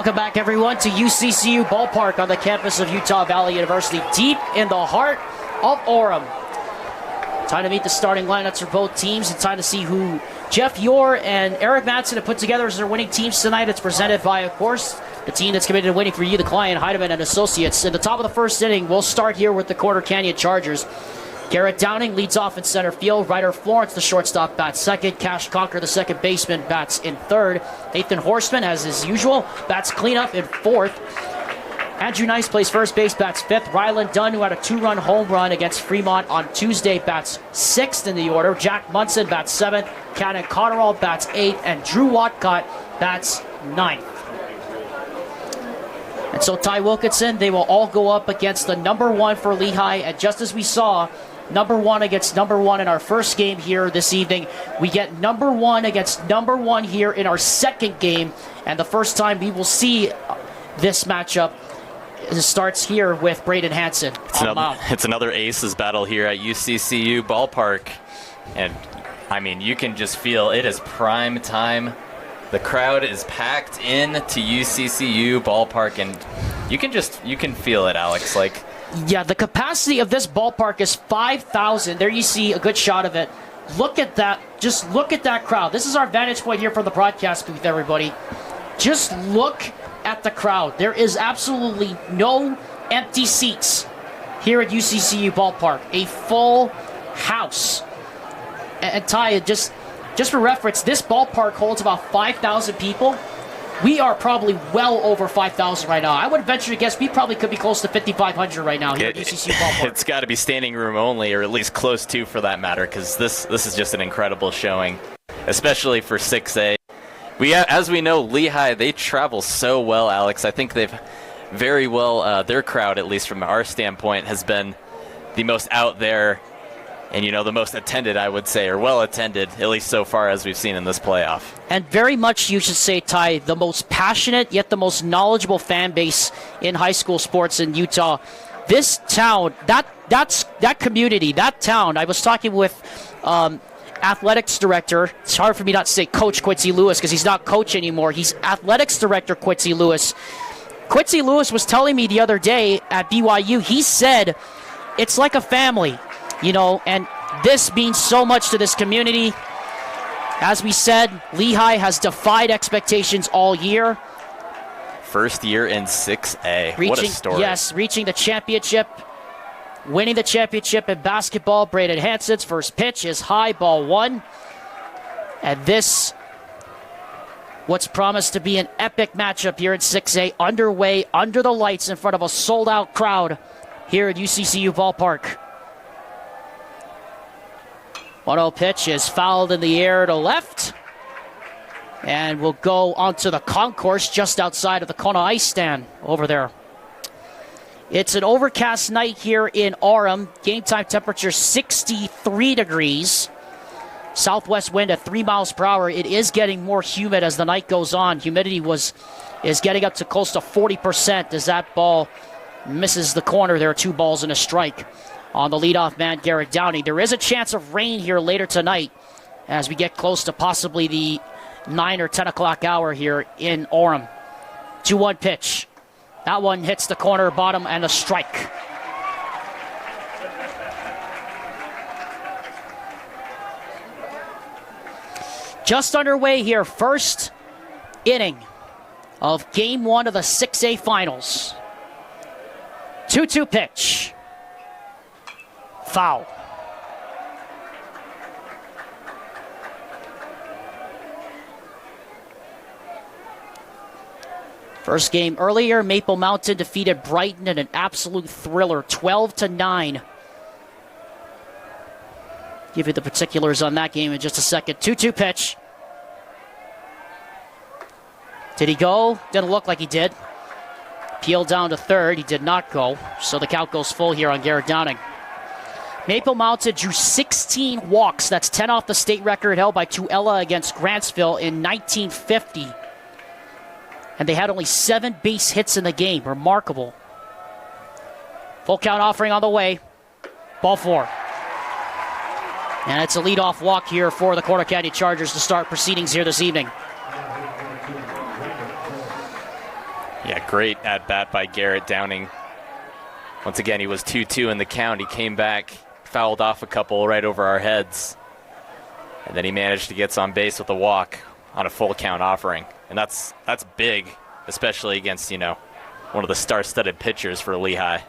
Welcome back, everyone, to UCCU Ballpark on the campus of Utah Valley University, deep in the heart of Orem. Time to meet the starting lineups for both teams and time to see who Jeff Yore and Eric Madsen have put together as their winning teams tonight. It's presented by, of course, the team that's committed to winning for you, the client, Heidemann and Associates. In the top of the first inning, we'll start here with the Corner Canyon Chargers. Garrett Downing leads off in center field. Ryder Florence, the shortstop, bats second. Cash Conker, the second baseman, bats in third. Nathan Horstman, as is usual, bats cleanup in fourth. Andrew Nice plays first base, bats fifth. Ryland Dunn, who had a two-run home run against Fremont on Tuesday, bats sixth in the order. Jack Munson bats seventh. Cannon Cotterall bats eighth. And Drew Watcott bats ninth. And so Ty Wilkinson, they will all go up against the number one for Lehi. And just as we saw, number one against number one in our first game here this evening, we get number one against number one here in our second game. And the first time we will see this matchup starts here with Braden Hansen. It's another aces battle here at UCCU Ballpark. And, I mean, you can just feel it is prime time. The crowd is packed in to UCCU Ballpark, and you can feel it, Alex. Yeah, the capacity of this ballpark is 5,000. There you see a good shot of it. Look at that. Just look at that crowd. This is our vantage point here from the broadcast booth, everybody. Just look at the crowd. There is absolutely no empty seats here at UCCU Ballpark. A full house. And Ty, just for reference, this ballpark holds about 5,000 people. We are probably well over 5,000 right now. I would venture to guess we probably could be close to 5,500 right now here at UCCU Ballpark. It's got to be standing room only, or at least close to for that matter, because this is just an incredible showing, especially for 6A. As we know, Lehi, they travel so well, Alex. I think they've very well, their crowd, at least from our standpoint, has been the most out there and, the most attended, I would say, or well attended, at least so far as we've seen in this playoff. And very much, you should say, Ty, the most passionate yet the most knowledgeable fan base in high school sports in Utah. This town, that community, that town, I was talking with athletics director, it's hard for me not to say Coach Quincy Lewis because he's not coach anymore. He's athletics director Quincy Lewis. Quincy Lewis was telling me the other day at BYU, he said it's like a family. And this means so much to this community. As we said, Lehi has defied expectations all year. First year in 6A. What a story. Yes, reaching the championship, winning the championship in basketball. Braden Hansen's first pitch is high, ball one. And this, what's promised to be an epic matchup here in 6A, underway under the lights in front of a sold-out crowd here at UCCU Ballpark. 1-0 pitch is fouled in the air to left. And will go onto the concourse just outside of the Kona Ice Stand over there. It's an overcast night here in Orem. Game time temperature 63 degrees. Southwest wind at 3 miles per hour. It is getting more humid as the night goes on. Humidity is getting up to close to 40% as that ball misses the corner. There are 2 balls and a strike on the leadoff man, Garrett Downing. There is a chance of rain here later tonight as we get close to possibly the 9 or 10 o'clock hour here in Orem. 2-1 pitch. That one hits the corner bottom and a strike. Just underway here, first inning of Game 1 of the 6A Finals. 2-2 pitch. Foul. First game earlier, Maple Mountain defeated Brighton in an absolute thriller, 12-9. Give you the particulars on that game in just a second. 2-2 pitch. Did he go? Didn't look like he did. Peeled down to third. He did not go. So the count goes full here on Garrett Downing. Maple Mountain drew 16 walks. That's 10 off the state record held by Tuella against Grantsville in 1950. And they had only 7 base hits in the game. Remarkable. Full count offering on the way. Ball 4. And it's a leadoff walk here for the Corner Canyon Chargers to start proceedings here this evening. Yeah, great at-bat by Garrett Downing. Once again, he was 2-2 in the count. He came back, fouled off a couple right over our heads. And then he managed to get on base with a walk on a full count offering. And that's big, especially against, one of the star-studded pitchers for Lehi.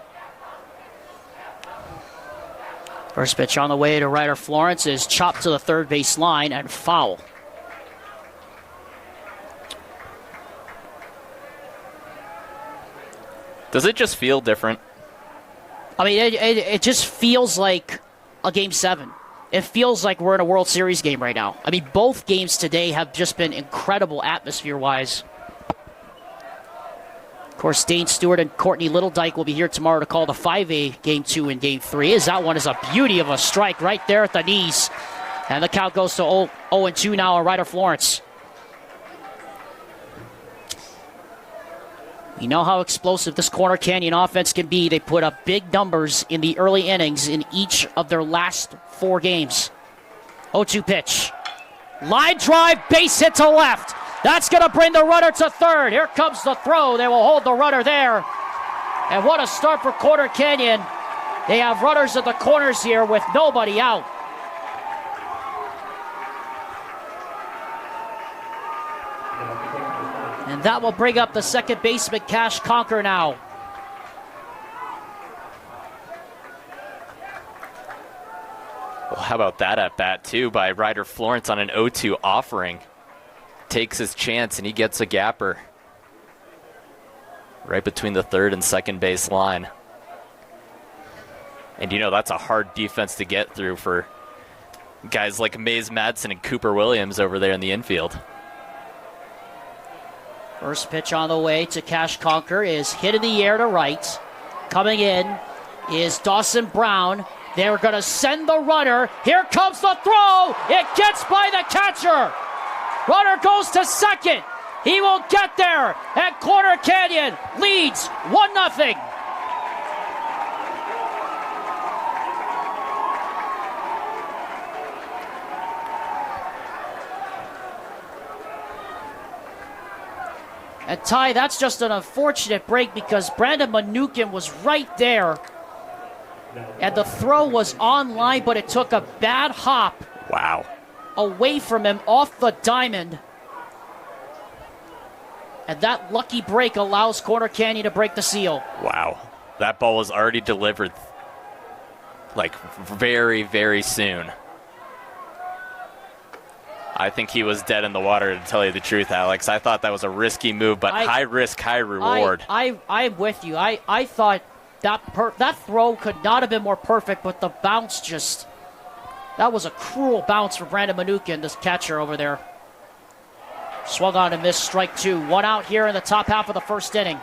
First pitch on the way to Ryder Florence is chopped to the third base line and foul. Does it just feel different? I mean, it just feels like a Game 7. It feels like we're in a World Series game right now. I mean, both games today have just been incredible atmosphere-wise. Of course, Dane Stewart and Courtney Littledyke will be here tomorrow to call the 5A Game 2 and Game 3. As that one is a beauty of a strike right there at the knees. And the count goes to 0-2 now on Ryder Florence. You know how explosive this Corner Canyon offense can be. They put up big numbers in the early innings in each of their last 4 games. 0-2 pitch. Line drive, base hit to left. That's going to bring the runner to third. Here comes the throw. They will hold the runner there. And what a start for Corner Canyon. They have runners at the corners here with nobody out. And that will bring up the second baseman, Cash Conker, now. Well, how about that at bat, too, by Ryder Florence on an 0-2 offering. Takes his chance, and he gets a gapper right between the third and second base line. And, that's a hard defense to get through for guys like Mays Madsen and Cooper Williams over there in the infield. First pitch on the way to Cash Conker is hit in the air to right. Coming in is Dawson Brown. They're going to send the runner. Here comes the throw. It gets by the catcher. Runner goes to second. He will get there. And Corner Canyon leads 1-0. And Ty, that's just an unfortunate break because Brandon Manukin was right there. And the throw was on line, but it took a bad hop. Wow. Away from him off the diamond. And that lucky break allows Corner Canyon to break the seal. Wow. That ball was already delivered like very, very soon. I think he was dead in the water, to tell you the truth, Alex. I thought that was a risky move, but high risk, high reward. I'm with you. I thought that throw could not have been more perfect, but the bounce just... That was a cruel bounce for Brandon Manukin, this catcher over there. Swung on and missed, strike 2. 1 out here in the top half of the first inning.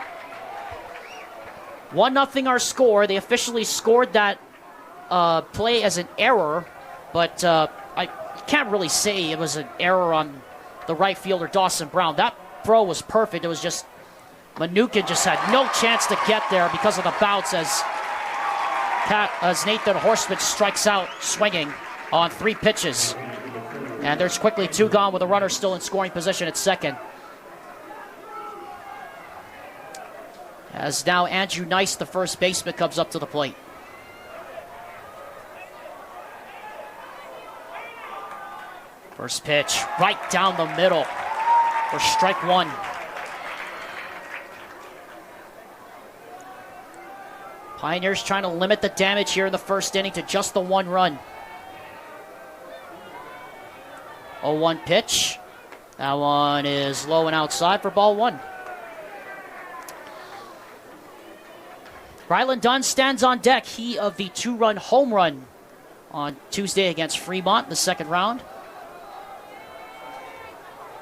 1-0 our score. They officially scored that play as an error, but I can't really say it was an error on the right fielder, Dawson Brown. That throw was perfect. It was just Manukin just had no chance to get there because of the bounce as Nathan Horseman strikes out swinging on 3 pitches. And there's quickly 2 gone with a runner still in scoring position at second. As now Andrew Nice, the first baseman, comes up to the plate. First pitch right down the middle for strike 1. Pioneers trying to limit the damage here in the first inning to just the 1 run. 0-1 pitch. That one is low and outside for ball 1. Ryland Dunn stands on deck. He of the 2-run home run on Tuesday against Fremont in the second round.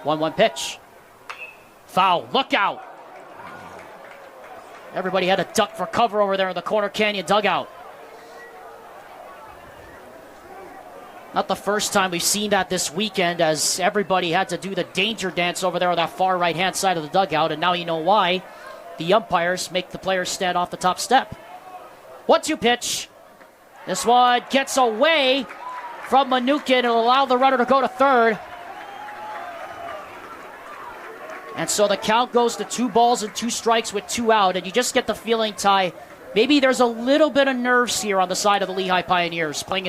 1-1 pitch. Foul. Look out. Everybody had to duck for cover over there in the Corner Canyon dugout. Not the first time we've seen that this weekend, as everybody had to do the danger dance over there on that far right-hand side of the dugout, and now you know why. The umpires make the players stand off the top step. 1-2 pitch. This one gets away from Manukin. It'll allow the runner to go to third. And so the count goes to 2 balls and 2 strikes with 2 out. And you just get the feeling, Ty, maybe there's a little bit of nerves here on the side of the Lehi Pioneers playing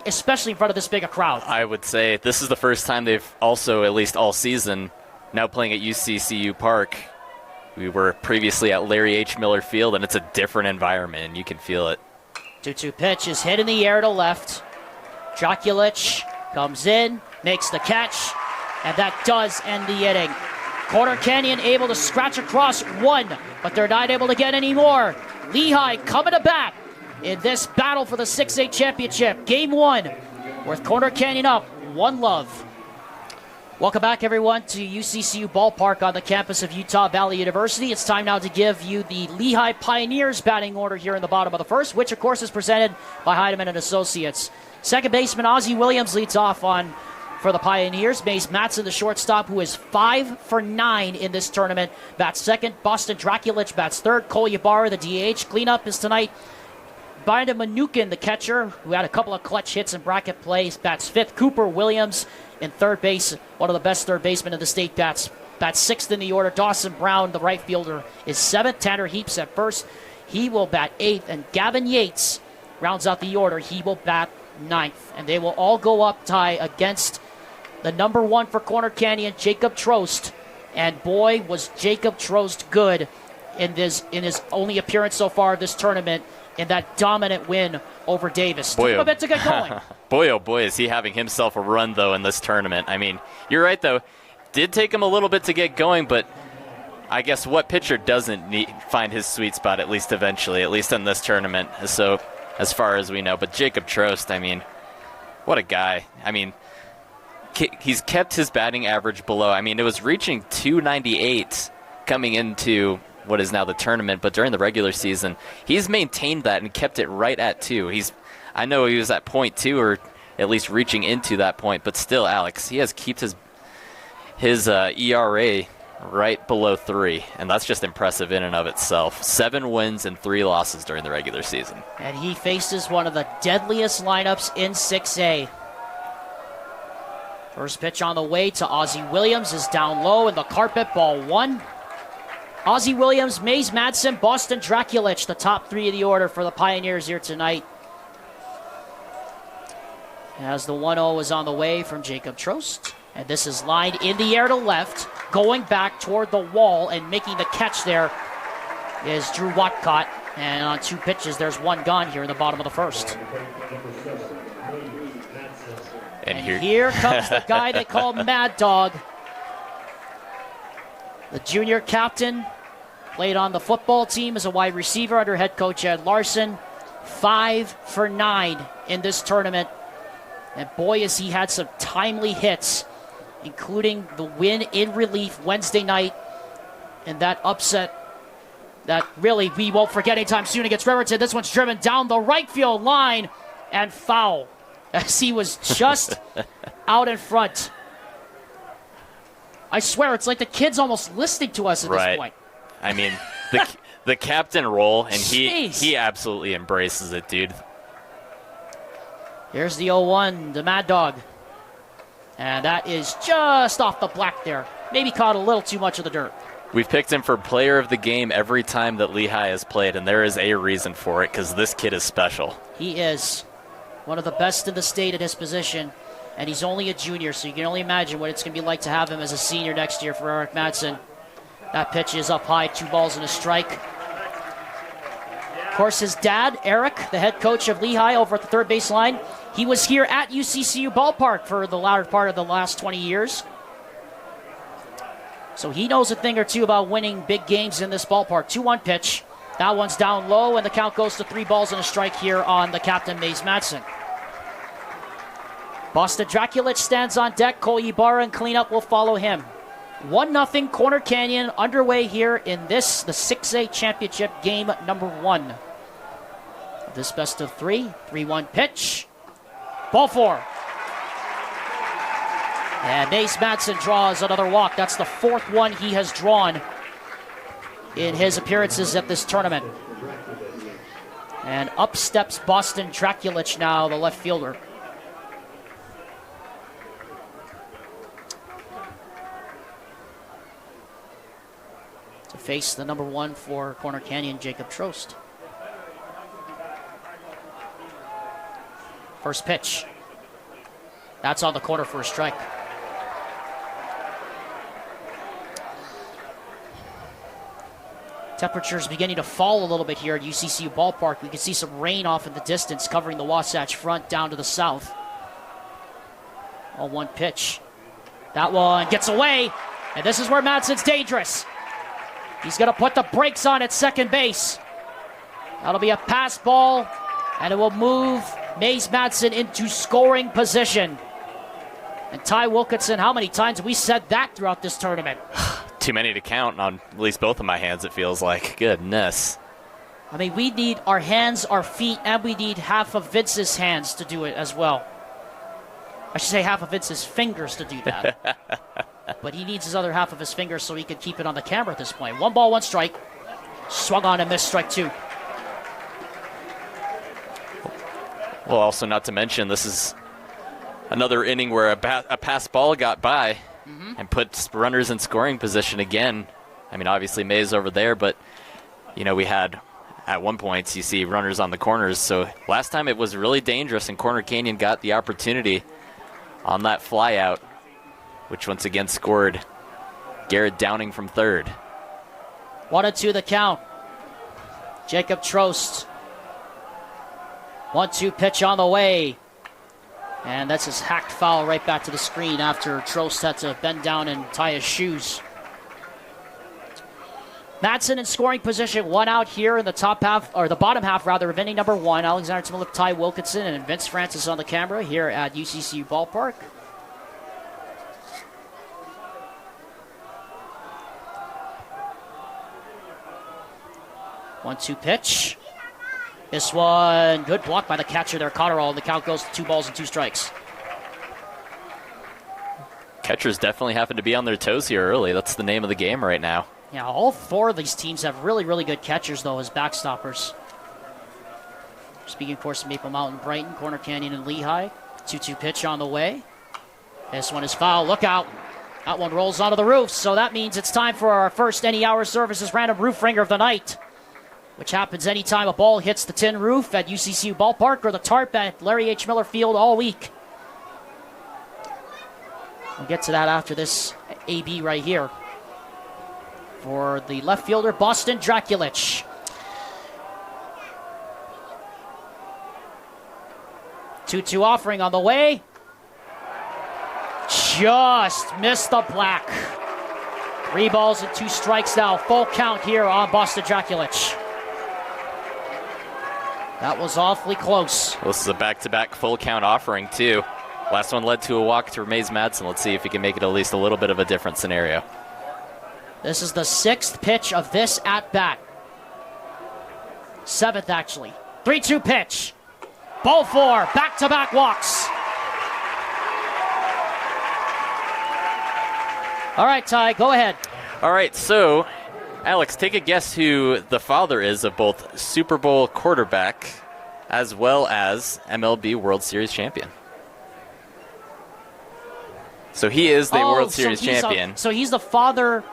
especially in front of this big a crowd. I would say this is the first time they've also, at least all season, now playing at UCCU Park. We were previously at Larry H. Miller Field, and it's a different environment, and you can feel it. 2-2 pitch is hit in the air to left. Draculich comes in, makes the catch, and that does end the inning. Corner Canyon able to scratch across 1, but they're not able to get any more. Lehi coming to bat in this battle for the 6A championship. Game 1, with Corner Canyon up 1-0. Welcome back, everyone, to UCCU Ballpark on the campus of Utah Valley University. It's time now to give you the Lehi Pioneers batting order here in the bottom of the first, which, of course, is presented by Heidemann and Associates. Second baseman Ozzie Williams leads off for the Pioneers. Mace Matson, the shortstop, who is 5 for 9 in this tournament, bats second. Boston Draculich bats third. Cole Ybarra, the DH. Cleanup is tonight. Brandon Manukin, the catcher, who had a couple of clutch hits in bracket plays, bats fifth. Cooper Williams in third base, one of the best third basemen in the state, bats sixth in the order. Dawson Brown, the right fielder, is seventh. Tanner Heaps at first. He will bat eighth. And Gavin Yates rounds out the order. He will bat ninth. And they will all go up, Ty, against the number 1 for Corner Canyon, Jacob Trost. And boy, was Jacob Trost good in his only appearance so far of this tournament in that dominant win over Davis. Took him a bit to get going. Boy, oh boy, is he having himself a run, though, in this tournament. I mean, you're right, though. Did take him a little bit to get going, but I guess what pitcher doesn't find his sweet spot, at least eventually, at least in this tournament, so as far as we know. But Jacob Trost, I mean, what a guy. I mean, he's kept his batting average below. I mean, it was reaching 298 coming into what is now the tournament, but during the regular season, he's maintained that and kept it right at 2. I know he was at .2 or at least reaching into that point, but still, Alex, he has kept his ERA right below 3, and that's just impressive in and of itself. 7 wins and 3 losses during the regular season. And he faces one of the deadliest lineups in 6A. First pitch on the way to Ozzie Williams is down low in the carpet, ball 1. Ozzie Williams, Mays Madsen, Boston Draculich, the top 3 of the order for the Pioneers here tonight. As the 1-0 is on the way from Jacob Trost. And this is lined in the air to left, going back toward the wall, and making the catch there is Drew Watcott. And on 2 pitches, there's 1 gone here in the bottom of the first. And here comes the guy they call Mad Dog. The junior captain, played on the football team as a wide receiver under head coach Ed Larson. 5 for 9 in this tournament. And boy, has he had some timely hits, including the win in relief Wednesday night and that upset that really we won't forget anytime soon against Riverton. This one's driven down the right field line and foul, as he was just out in front. I swear, it's like the kid's almost listening to us at this point. I mean, the captain role, and he absolutely embraces it, dude. Here's the 0-1, the Mad Dog. And that is just off the black there. Maybe caught a little too much of the dirt. We've picked him for player of the game every time that Lehi has played, and there is a reason for it, because this kid is special. He is one of the best in the state at his position, and he's only a junior, so you can only imagine what it's going to be like to have him as a senior next year for Eric Madsen. That pitch is up high, 2 balls and a strike. Of course, his dad, Eric, the head coach of Lehi over at the third base line, he was here at UCCU Ballpark for the latter part of the last 20 years. So he knows a thing or two about winning big games in this ballpark. 2-1 pitch. That one's down low, and the count goes to 3 balls and a strike here on the captain, Mays Madsen. Boston Draculich stands on deck. Cole Ybarra and cleanup will follow him. 1-0 Corner Canyon underway here in this, the 6A championship game number 1. This best of 3. 3-1 pitch. Ball 4. And Mace Madsen draws another walk. That's the 4th one he has drawn in his appearances at this tournament. And up steps Boston Draculich now, the left fielder. face the number 1 for Corner Canyon, Jacob Trost. First pitch. That's on the corner for a strike. Temperatures beginning to fall a little bit here at UCCU Ballpark. We can see some rain off in the distance covering the Wasatch Front down to the south. On one pitch. That one gets away, and this is where Madsen's dangerous. He's going to put the brakes on at second base. That'll be a pass ball, and it will move Mays Madsen into scoring position. And Ty Wilkinson, how many times have we said that throughout this tournament? Too many to count on at least both of my hands, it feels like. Goodness. I mean, we need our hands, our feet, and we need half of Vince's hands to do it as well. I should say half of Vince's fingers to do that. But he needs his other half of his fingers so he can keep it on the camera at this point. 1 ball, 1 strike. Swung on and missed, strike 2. Well, also not to mention, this is another inning where a pass ball got by and put runners in scoring position again. I mean, obviously Mays over there, but, you know, we had at one point you see runners on the corners. So last time it was really dangerous, and Corner Canyon got the opportunity on that fly out, which once again scored Garrett Downing from third. 1-2 the count. Jacob Trost. 1-2 pitch on the way. And that's his hacked foul right back to the screen after Trost had to bend down and tie his shoes. Madsen in scoring position, 1 out here in the top half, or the bottom half rather, of inning number 1. Alexander Timilip, Ty Wilkinson, and Vince Francis on the camera here at UCCU Ballpark. One-two pitch. This one, good block by the catcher there, Cotterall. The count goes to 2 balls and 2 strikes. Catchers definitely happen to be on their toes here early. That's the name of the game right now. Yeah, all 4 of these teams have really, really good catchers, though, as backstoppers. Speaking, of course, of Maple Mountain, Brighton, Corner Canyon, and Lehi. 2-2 pitch on the way. This one is foul. Look out. That one rolls onto the roof, so that means it's time for our first Any Hour Services random roof ringer of the night, which happens anytime a ball hits the tin roof at UCCU Ballpark or the tarp at Larry H. Miller Field all week. We'll get to that after this AB right here. For the left fielder, Boston Draculich. Two-two offering on the way. Just missed the black. 3 balls and 2 strikes now. Full count here on Boston Draculich. That was awfully close. Well, this is a back-to-back full count offering, too. Last one led to a walk to Mays Madsen. Let's see if he can make it at least a little bit of a different scenario. This is the 6th pitch of this at-bat. 7th, actually. 3-2 pitch. Ball 4, back-to-back walks. All right, Ty, go ahead. All right, so, Alex, take a guess who the father is of both Super Bowl quarterback as well as MLB World Series champion. So he is the World Series champion. So he's the father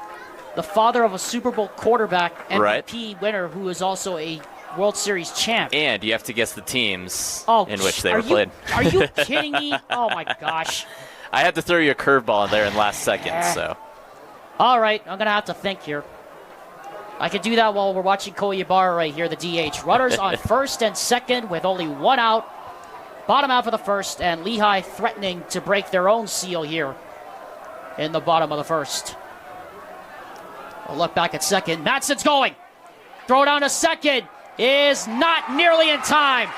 of a Super Bowl quarterback, MVP winner, who is also a World Series champ. And you have to guess the teams in which they were played. Are you kidding me? Oh, my gosh. I had to throw you a curveball in there in last second, so. All right, I'm going to have to think here. I can do that while we're watching Koyabara right here, the DH. Runners on first and second with only 1 out. Bottom half of the first, and Lehi threatening to break their own seal here in the bottom of the first. We'll look back at second. Madsen's going. Throw down to second is not nearly in time.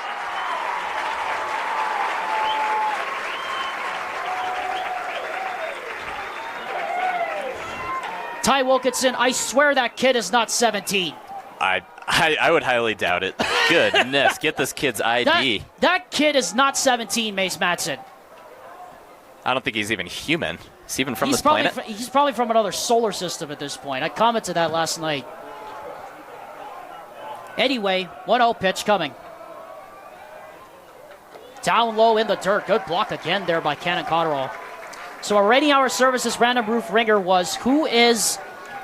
Ty Wilkinson, I swear that kid is not 17. I would highly doubt it. Goodness, get this kid's ID. That kid is not 17, Mace Madsen. I don't think he's even human. Is he even from this planet? He's probably from another solar system at this point. I commented that last night. Anyway, 1-0 pitch coming. Down low in the dirt. Good block again there by Cannon Cotterall. So our Any Hour Services random roof ringer was, who is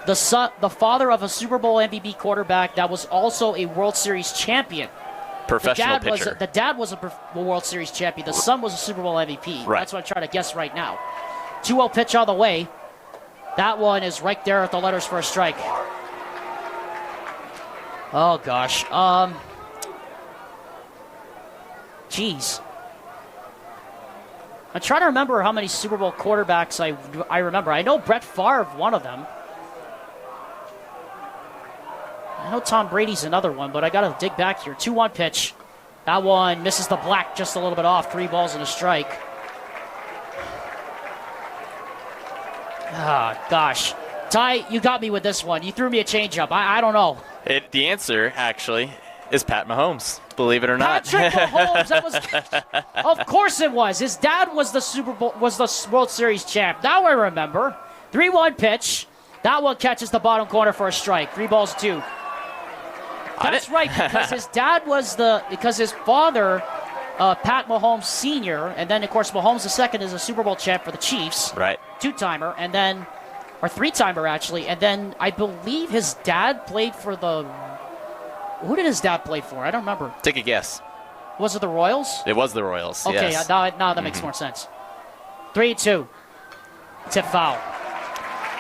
the father of a Super Bowl MVP quarterback that was also a World Series champion. Professional pitcher. The dad was a World Series champion. The son was a Super Bowl MVP. Right. That's what I'm trying to guess right now. 2-0 pitch on the way. That one is right there at the letters for a strike. Oh, gosh. Jeez. I'm trying to remember how many Super Bowl quarterbacks I remember. I know Brett Favre, one of them. I know Tom Brady's another one, but I got to dig back here. 2-1 pitch. That one misses the black just a little bit off. 3 balls and a strike. Ah, gosh. Ty, you got me with this one. You threw me a changeup. I don't know. The answer, actually, is Pat Mahomes, believe it or not. Patrick Mahomes. That was, of course it was. His dad was the World Series champ. Now I remember. 3-1 pitch. That one catches the bottom corner for a strike. 3 balls, 2. That's right, because his dad was because his father, Pat Mahomes Sr., and then, of course, Mahomes II is a Super Bowl champ for the Chiefs. Right. 2-timer, and then, or 3-timer, actually, and then I believe his dad played for who did his dad play for? I don't remember. Take a guess. Was it the Royals? It was the Royals, okay, yes. now that makes more sense. 3-2. Tip foul.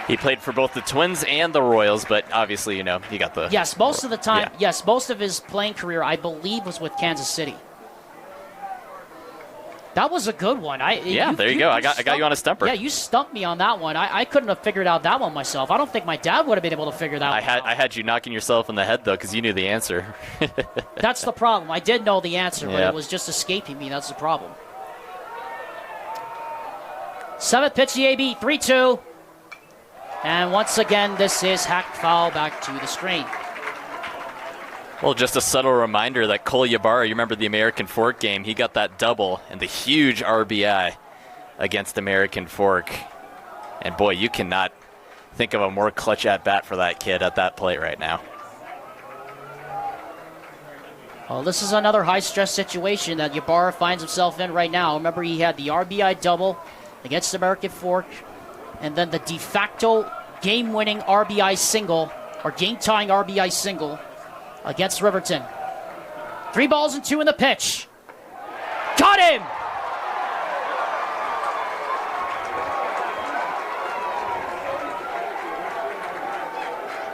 He played for both the Twins and the Royals, but obviously, you got the... Yes, most of the time, yeah. yes, most of his playing career, I believe, was with Kansas City. That was a good one. There you go. I got you on a stumper. Yeah, you stumped me on that one. I couldn't have figured out that one myself. I don't think my dad would have been able to figure that one out. I had you knocking yourself in the head, though, because you knew the answer. That's the problem. I did know the answer, but it was just escaping me. That's the problem. 7th pitch, the AB, 3-2. And once again, this is hacked foul back to the screen. Well, just a subtle reminder that Cole Ybarra, you remember the American Fork game, he got that double and the huge RBI against American Fork. And boy, you cannot think of a more clutch at-bat for that kid at that plate right now. Well, this is another high-stress situation that Ybarra finds himself in right now. Remember, he had the RBI double against American Fork, and then the de facto game-winning RBI single, or game-tying RBI single, against Riverton. 3 balls and 2 in the pitch. Got him!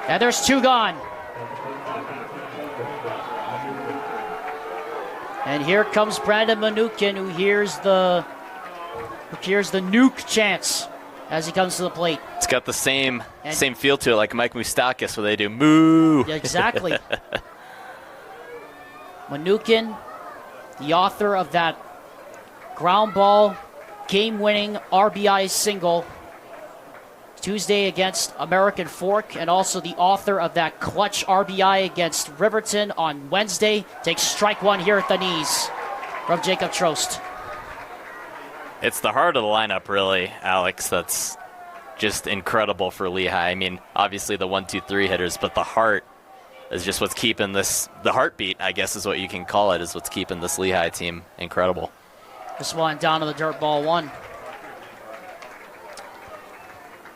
And there's 2 gone. And here comes Brandon Manukin, who hears the nuke chants as he comes to the plate. It's got the same feel to it, like Mike Moustakis, where they do moo. Yeah, exactly. Manukin, the author of that ground ball, game-winning RBI single Tuesday against American Fork, and also the author of that clutch RBI against Riverton on Wednesday, takes strike 1 here at the knees from Jacob Trost. It's the heart of the lineup, really, Alex, that's just incredible for Lehi. I mean, obviously the 1-2-3 hitters, but the heart is just what's keeping the heartbeat, I guess is what you can call it, is what's keeping this Lehi team incredible. This one down to the dirt ball 1.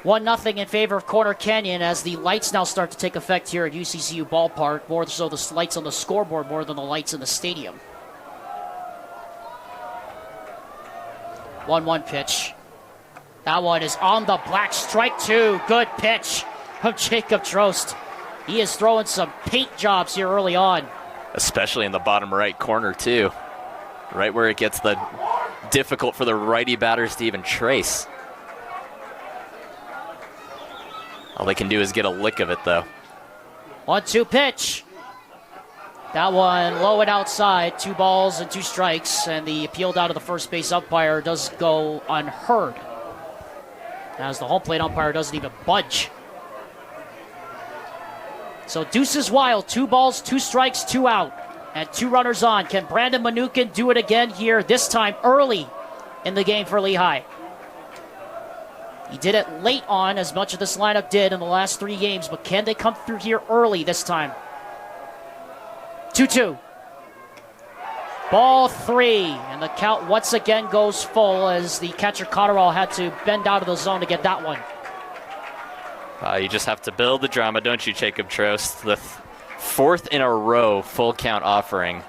1-0 in favor of Corner Canyon as the lights now start to take effect here at UCCU Ballpark, more so the lights on the scoreboard more than the lights in the stadium. 1-1 pitch. That one is on the black. Strike 2. Good pitch from Jacob Trost. He is throwing some paint jobs here early on. Especially in the bottom right corner, too. Right where it gets difficult for the righty batters to even trace. All they can do is get a lick of it, though. 1-2 pitch. That one low and outside. 2 balls and 2 strikes. And the appeal down to the first base umpire does go unheard, as the home plate umpire doesn't even budge. So deuces wild. 2 balls, 2 strikes, 2 out. And 2 runners on. Can Brandon Manukin do it again here, this time early in the game for Lehi? He did it late on, as much of this lineup did in the last 3 games, but can they come through here early this time? 2-2. Ball 3, and the count once again goes full as the catcher Cotterall had to bend out of the zone to get that one. You just have to build the drama, don't you, Jacob Trost? The fourth in a row full count offering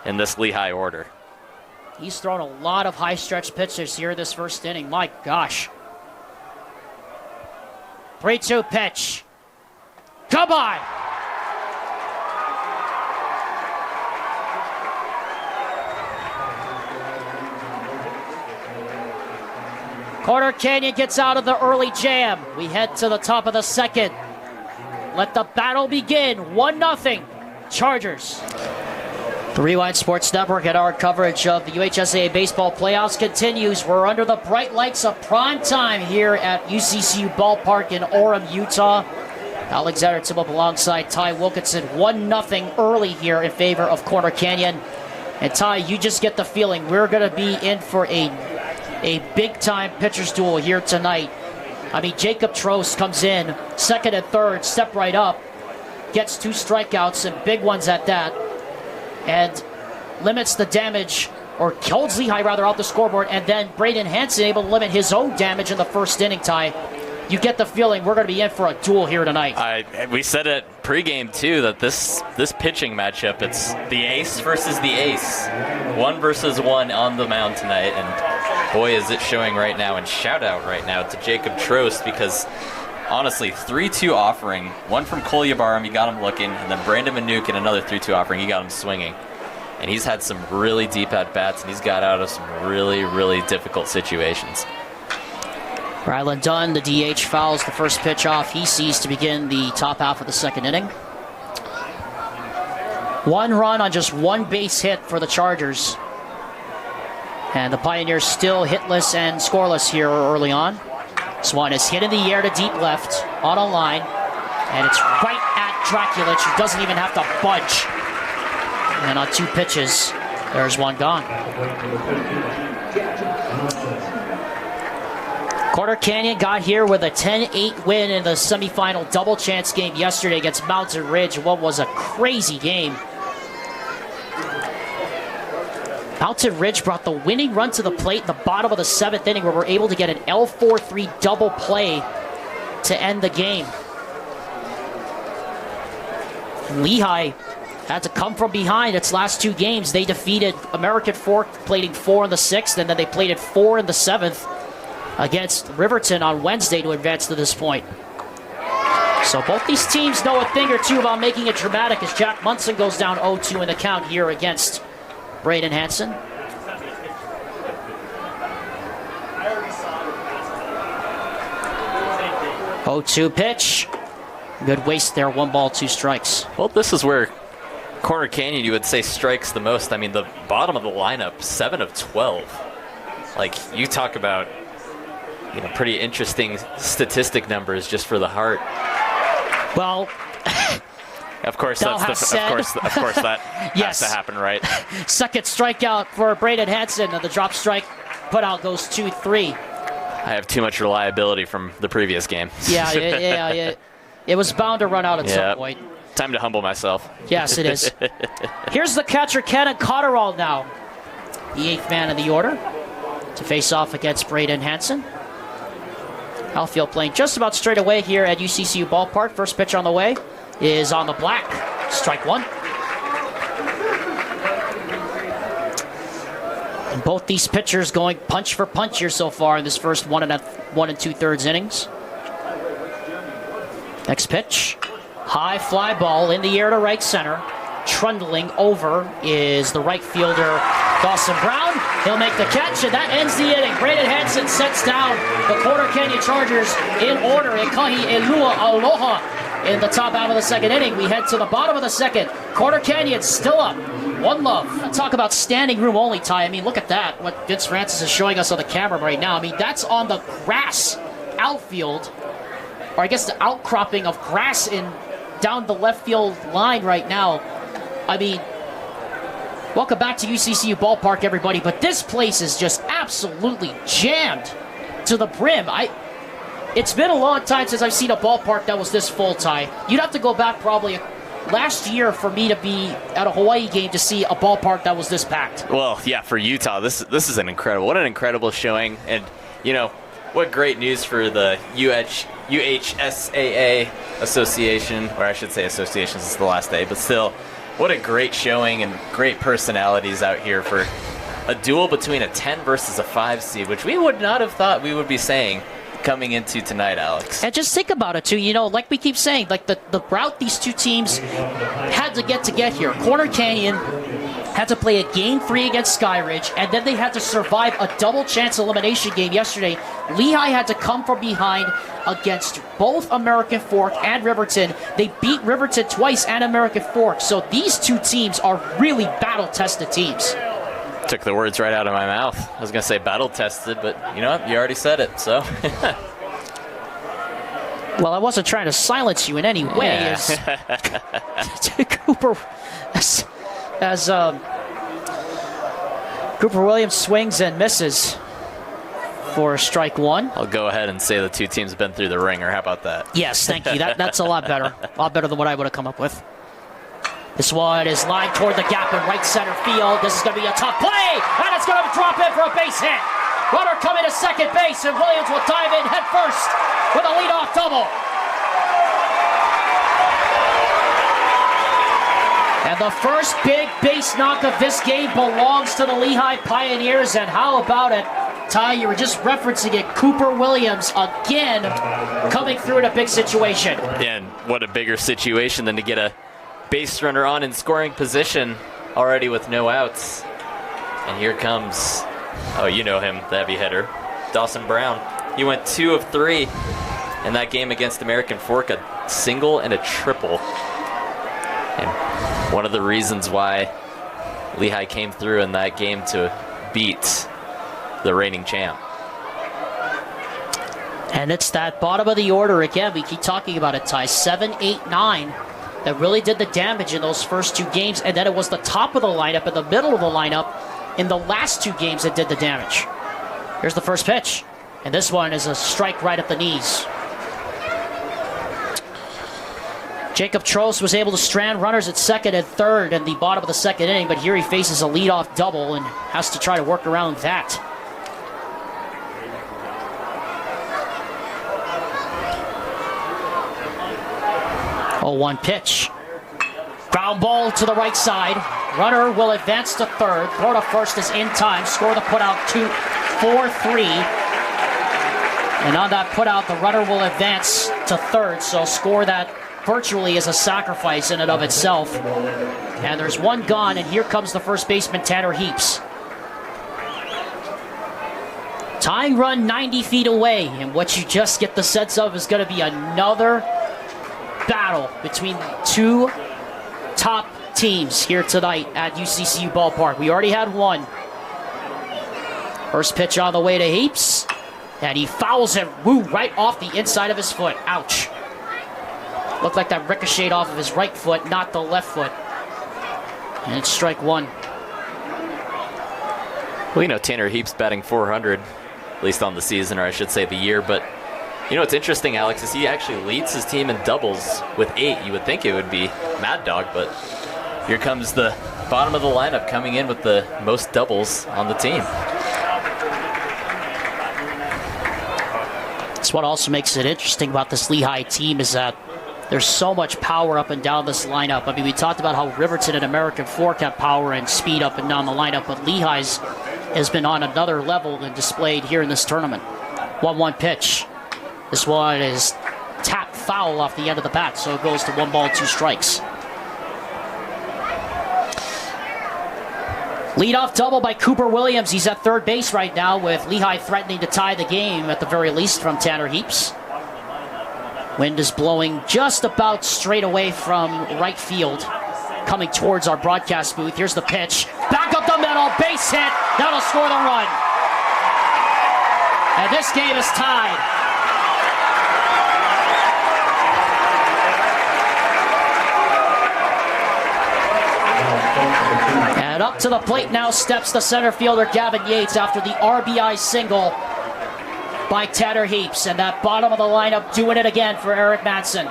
in this Lehi order. He's thrown a lot of high stretch pitches here this first inning. My gosh. 3-2 pitch. Goodbye. Corner Canyon gets out of the early jam. We head to the top of the second. Let the battle begin. 1-0 Chargers. The Rewind Sports Network and our coverage of the UHSAA baseball playoffs continues. We're under the bright lights of prime time here at UCCU Ballpark in Orem, Utah. Alexander Tibble alongside Ty Wilkinson. 1-0 early here in favor of Corner Canyon. And Ty, you just get the feeling we're going to be in for a big-time pitcher's duel here tonight. I mean, Jacob Trost comes in, second and third, step right up, gets 2 strikeouts and big ones at that, and limits the damage, or holds Lehi rather off the scoreboard, and then Braden Hansen able to limit his own damage in the first inning, Ty. You get the feeling we're going to be in for a duel here tonight. We said it pregame too that this pitching matchup, it's the ace versus the ace, 1 versus 1 on the mound tonight, and boy is it showing right now. And shout out right now to Jacob Trost, because honestly, 3-2 offering, one from Cole Yabarum, he got him looking, and then Brandon Manuk in another 3-2 offering, he got him swinging. And he's had some really deep at-bats, and he's got out of some really, really difficult situations. Rylan Dunn, the DH, fouls the first pitch off he sees to begin the top half of the second inning. 1 run on just 1 base hit for the Chargers. And the Pioneers still hitless and scoreless here early on. This one is hit in the air to deep left on a line. And it's right at Draculich, who doesn't even have to budge. And on 2 pitches, there's one gone. Corner Canyon got here with a 10-8 win in the semifinal double chance game yesterday against Mountain Ridge. What was a crazy game. Mountain Ridge brought the winning run to the plate in the bottom of the 7th inning, where we're able to get an L4-3 double play to end the game. Lehi had to come from behind its last 2 games. They defeated American Fork, plating 4 in the 6th, and then they plated 4 in the 7th against Riverton on Wednesday to advance to this point. So both these teams know a thing or two about making it dramatic, as Jack Munson goes down 0-2 in the count here against Braden Hansen. Oh, 2 pitch. Good waste there. 1 ball, 2 strikes. Well, this is where Corner Canyon, you would say, strikes the most. I mean, the bottom of the lineup, 7 of 12. Like, you talk about, you know, pretty interesting statistic numbers just for the heart. Well, of course, that yes. has to happen, right? Second strikeout for Braden Hansen. The drop strike put out goes 2-3. I have too much reliability from the previous game. Yeah. It was bound to run out at some point. Time to humble myself. Yes, it is. Here's the catcher, Kenan Cotterall now, the 8th man in the order, to face off against Braden Hansen. Outfield playing just about straight away here at UCCU Ballpark. First pitch on the way is on the black. Strike 1. And both these pitchers going punch for punch here so far in this first 1 2/3 innings. Next pitch. High fly ball in the air to right center. Trundling over is the right fielder, Dawson Brown. He'll make the catch, and that ends the inning. Braden Hansen sets down the Corner Canyon Chargers in order. Ekahi Elua Aloha in the top half of the second inning. We head to the bottom of the second. Corner Canyon still up. 1-0. Talk about standing room only, Ty. I mean, look at that. What Vince Francis is showing us on the camera right now. I mean, that's on the grass outfield, or I guess the outcropping of grass down the left field line right now. I mean, welcome back to UCCU Ballpark, everybody, but this place is just absolutely jammed to the brim. It's been a long time since I've seen a ballpark that was this full, Ty. You'd have to go back probably last year for me to be at a Hawaii game to see a ballpark that was this packed. Well, yeah, for Utah, this is what an incredible showing. And, you know, what great news for the UHSAA Association, or I should say associations, it's the last day, but still, what a great showing and great personalities out here for a duel between a 10 versus a 5 seed, which we would not have thought we would be saying coming into tonight, Alex. And just think about it, too. You know, like we keep saying, like the route these two teams had to get here. Corner Canyon had to play a Game 3 against Skyridge, and then they had to survive a double chance elimination game yesterday. Lehigh had to come from behind against both American Fork and Riverton. They beat Riverton twice and American Fork. So these two teams are really battle-tested teams. Took the words right out of my mouth. I was going to say battle-tested, but you know what? You already said it, so. Well, I wasn't trying to silence you in any way. Yeah. Cooper, as Cooper Williams swings and misses for strike one. I'll go ahead and say the two teams have been through the ringer. How about that? Yes, thank you. That's a lot better. A lot better than what I would have come up with. This one is lined toward the gap in right center field. This is going to be a tough play, and it's going to drop in for a base hit. Runner coming to second base, and Williams will dive in head first with a leadoff double. And the first big base knock of this game belongs to the Lehi Pioneers. And how about it, Ty? You were just referencing it. Cooper Williams again coming through in a big situation. And what a bigger situation than to get a base runner on in scoring position already with no outs. And here comes, oh, you know him, the heavy hitter, Dawson Brown. He went 2 of 3 in that game against American Fork, a single and a triple. And one of the reasons why Lehigh came through in that game to beat the reigning champ. And it's that bottom of the order again. We keep talking about it, Ty. 7, 8, 9 that really did the damage in those first 2 games. And then it was the top of the lineup and the middle of the lineup in the last 2 games that did the damage. Here's the first pitch. And this one is a strike right at the knees. Jacob Trost was able to strand runners at second and third in the bottom of the second inning, but here he faces a leadoff double and has to try to work around that. Oh, 1 pitch. Ground ball to the right side. Runner will advance to third. Throw to first is in time. Score the putout 4-3. And on that putout, the runner will advance to third. So score that virtually is a sacrifice in and of itself. And there's 1 gone, and here comes the first baseman, Tanner Heaps. Tying run 90 feet away, and what you just get the sense of is going to be another battle between 2 top teams here tonight at UCCU Ballpark. We already had 1. First pitch on the way to Heaps, and he fouls it right off the inside of his foot. Ouch. Looked like that ricocheted off of his right foot, not the left foot. And it's strike 1. Well, you know, Tanner Heaps batting 400, at least on the season, or I should say the year. But, you know, what's interesting, Alex, is he actually leads his team in doubles with 8. You would think it would be Mad Dog, but here comes the bottom of the lineup coming in with the most doubles on the team. That's what also makes it interesting about this Lehigh team is that there's so much power up and down this lineup. I mean, we talked about how Riverton and American Fork have power and speed up and down the lineup, but Lehigh's has been on another level and displayed here in this tournament. 1-1 pitch. This one is tapped foul off the end of the bat, so it goes to 1 ball, 2 strikes. Leadoff double by Cooper Williams. He's at third base right now with Lehigh threatening to tie the game at the very least from Tanner Heaps. Wind is blowing just about straight away from right field, coming towards our broadcast booth. Here's the pitch. Back up the middle, base hit. That'll score the run. And this game is tied. And up to the plate now steps the center fielder, Gavin Yates, after the RBI single by Tanner Heaps, and that bottom of the lineup doing it again for Eric Madsen.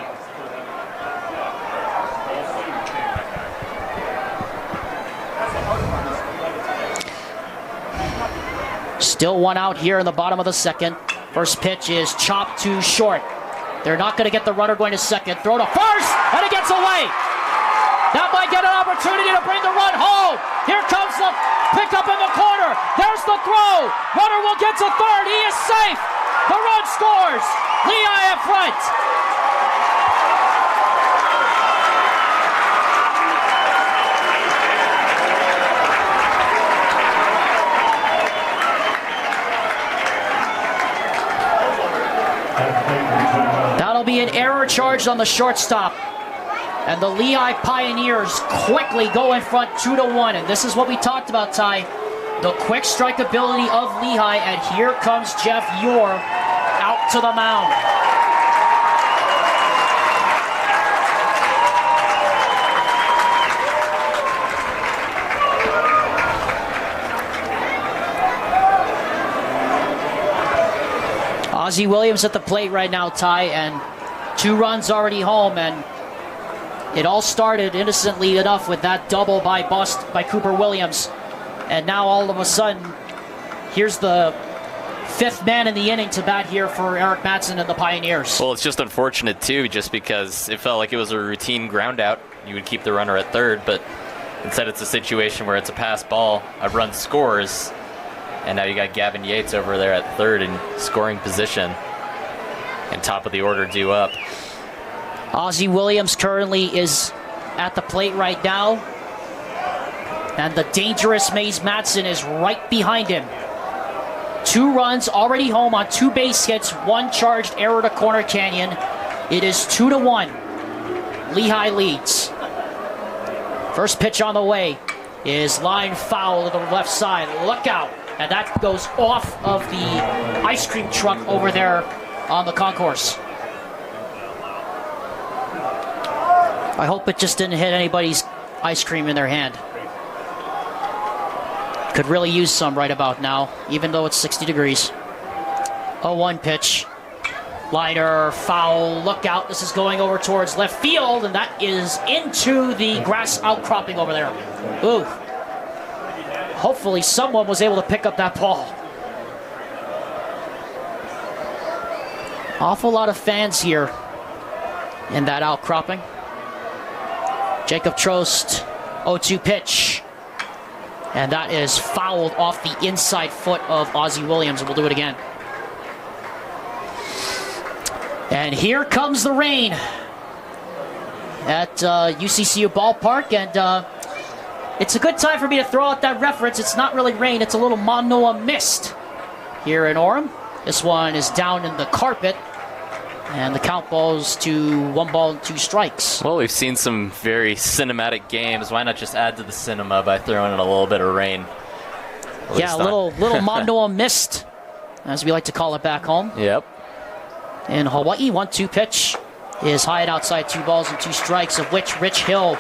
Still 1 out here in the bottom of the second. First pitch is chopped to short. They're not going to get the runner going to second. Throw to first, and it gets away. That might get an opportunity to bring the run home. Here comes the pickup in the corner. There's the throw. Runner will get to third. He is safe. The run scores. Lehi at front. That'll be an error charged on the shortstop. And the Lehi Pioneers quickly go in front 2-1. And this is what we talked about, Ty. The quick strike ability of Lehi. And here comes Jeff Yore out to the mound. Ozzie Williams at the plate right now, Ty, and 2 runs already home, and it all started innocently enough with that double by Cooper Williams, and now all of a sudden, here's the 5th man in the inning to bat here for Eric Mattson and the Pioneers. Well, it's just unfortunate too, just because it felt like it was a routine ground out. You would keep the runner at third, but instead it's a situation where it's a pass ball, a run scores, and now you got Gavin Yates over there at third in scoring position, and top of the order due up. Ozzie Williams currently is at the plate right now, and the dangerous Maze Mattson is right behind him. 2 runs already home on 2 base hits, 1 charged error to Corner Canyon. It is 2-1. Lehi leads. First pitch on the way is line foul to the left side. Look out. And that goes off of the ice cream truck over there on the concourse. I hope it just didn't hit anybody's ice cream in their hand. Could really use some right about now, even though it's 60 degrees. 0-1 pitch. Liner, foul, look out. This is going over towards left field, and that is into the grass outcropping over there. Ooh. Hopefully someone was able to pick up that ball. Awful lot of fans here in that outcropping. Jacob Trost, 0-2 pitch. And that is fouled off the inside foot of Ozzie Williams, and we'll do it again. And here comes the rain at UCCU Ballpark, and it's a good time for me to throw out that reference. It's not really rain, it's a little Manoa mist here in Orem. This one is down in the carpet, and the count falls to 1 ball and 2 strikes. Well, we've seen some very cinematic games. Why not just add to the cinema by throwing in a little bit of rain? Yeah, a little Manoa mist, as we like to call it back home. Yep. In Hawaii, 1-2 pitch is high and outside, 2 balls and 2 strikes, of which Rich Hill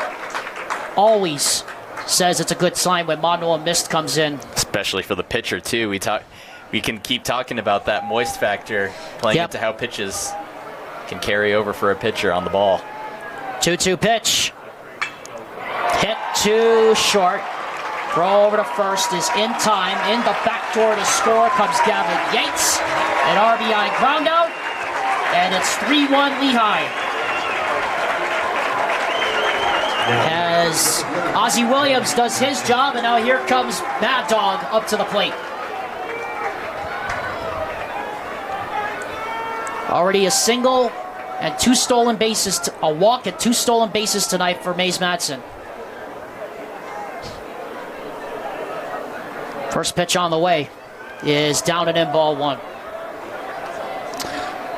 always says it's a good sign when Manoa mist comes in. Especially for the pitcher too. We can keep talking about that moist factor, playing into how pitches can carry over for a pitcher on the ball. 2-2 pitch. Hit too short. Throw over to first is in time. In the back door to score comes Gavin Yates. An RBI ground out. And it's 3-1 Lehi. As Ozzie Williams does his job, and now here comes Mad Dog up to the plate. Already a single and 2 stolen bases, a walk and 2 stolen bases tonight for Maze Mattson. First pitch on the way is down and in, ball 1.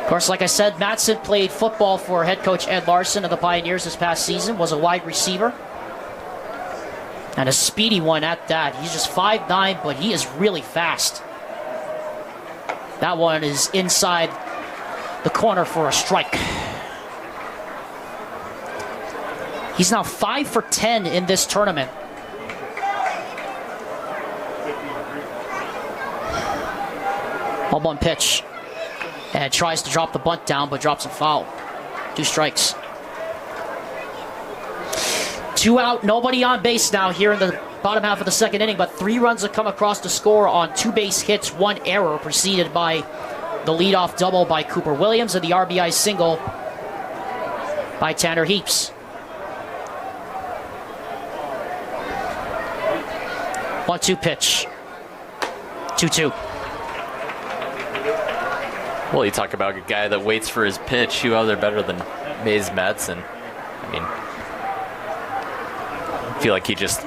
Of course, like I said, Mattson played football for head coach Ed Larson of the Pioneers this past season, was a wide receiver. And a speedy one at that. He's just 5'9", but he is really fast. That one is inside the corner for a strike. He's now 5 for 10 in this tournament. Home run pitch. And tries to drop the bunt down, but drops a foul. 2 strikes. 2 out, nobody on base now here in the bottom half of the second inning, but 3 runs have come across to score on 2 base hits, 1 error, preceded by the leadoff double by Cooper Williams and the RBI single by Tanner Heaps. 1-2 pitch. 2-2. Well, you talk about a guy that waits for his pitch. Who other better than Mays Madsen? I mean, I feel like he just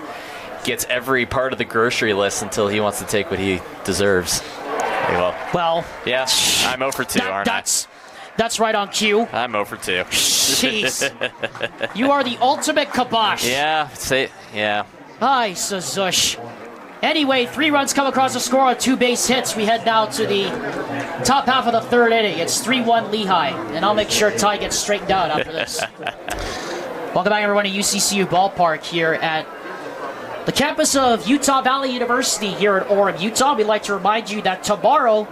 gets every part of the grocery list until he wants to take what he deserves. Well, yeah, I'm 0 for 2, aren't I? That's right on cue. I'm 0 for 2. Jeez. You are the ultimate kibosh. Yeah, Hi, Sazush. Anyway, 3 runs come across the score on 2 base hits. We head now to the top half of the 3rd inning. It's 3-1 Lehi, and I'll make sure Ty gets straightened out after this. Welcome back, everyone, to UCCU Ballpark here at the campus of Utah Valley University here in Orem, Utah. We'd like to remind you that tomorrow,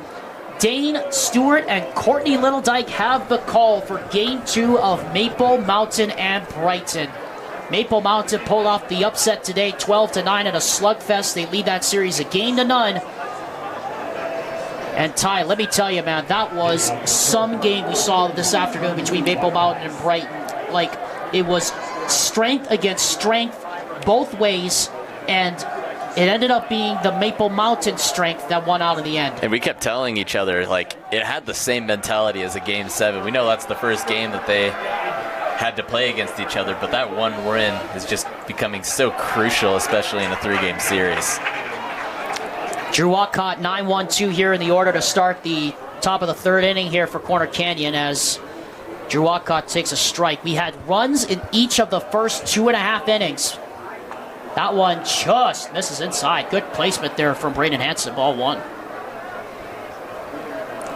Dane Stewart and Courtney Littledyke have the call for Game 2 of Maple Mountain and Brighton. Maple Mountain pulled off the upset today, 12-9 in a slugfest. They lead that series 1-0. And Ty, let me tell you, man, that was some game we saw this afternoon between Maple Mountain and Brighton. Like, it was strength against strength both ways, and it ended up being the Maple Mountain strength that won out in the end. And we kept telling each other, like, it had the same mentality as a Game 7. We know that's the first game that they had to play against each other, but that one win is just becoming so crucial, especially in a 3-game series. Drew Walcott, 9-1-2 here in the order to start the top of the 3rd inning here for Corner Canyon as Drew Walcott takes a strike. We had runs in each of the first 2.5 innings. That one just misses inside. Good placement there from Braden Hansen, ball 1.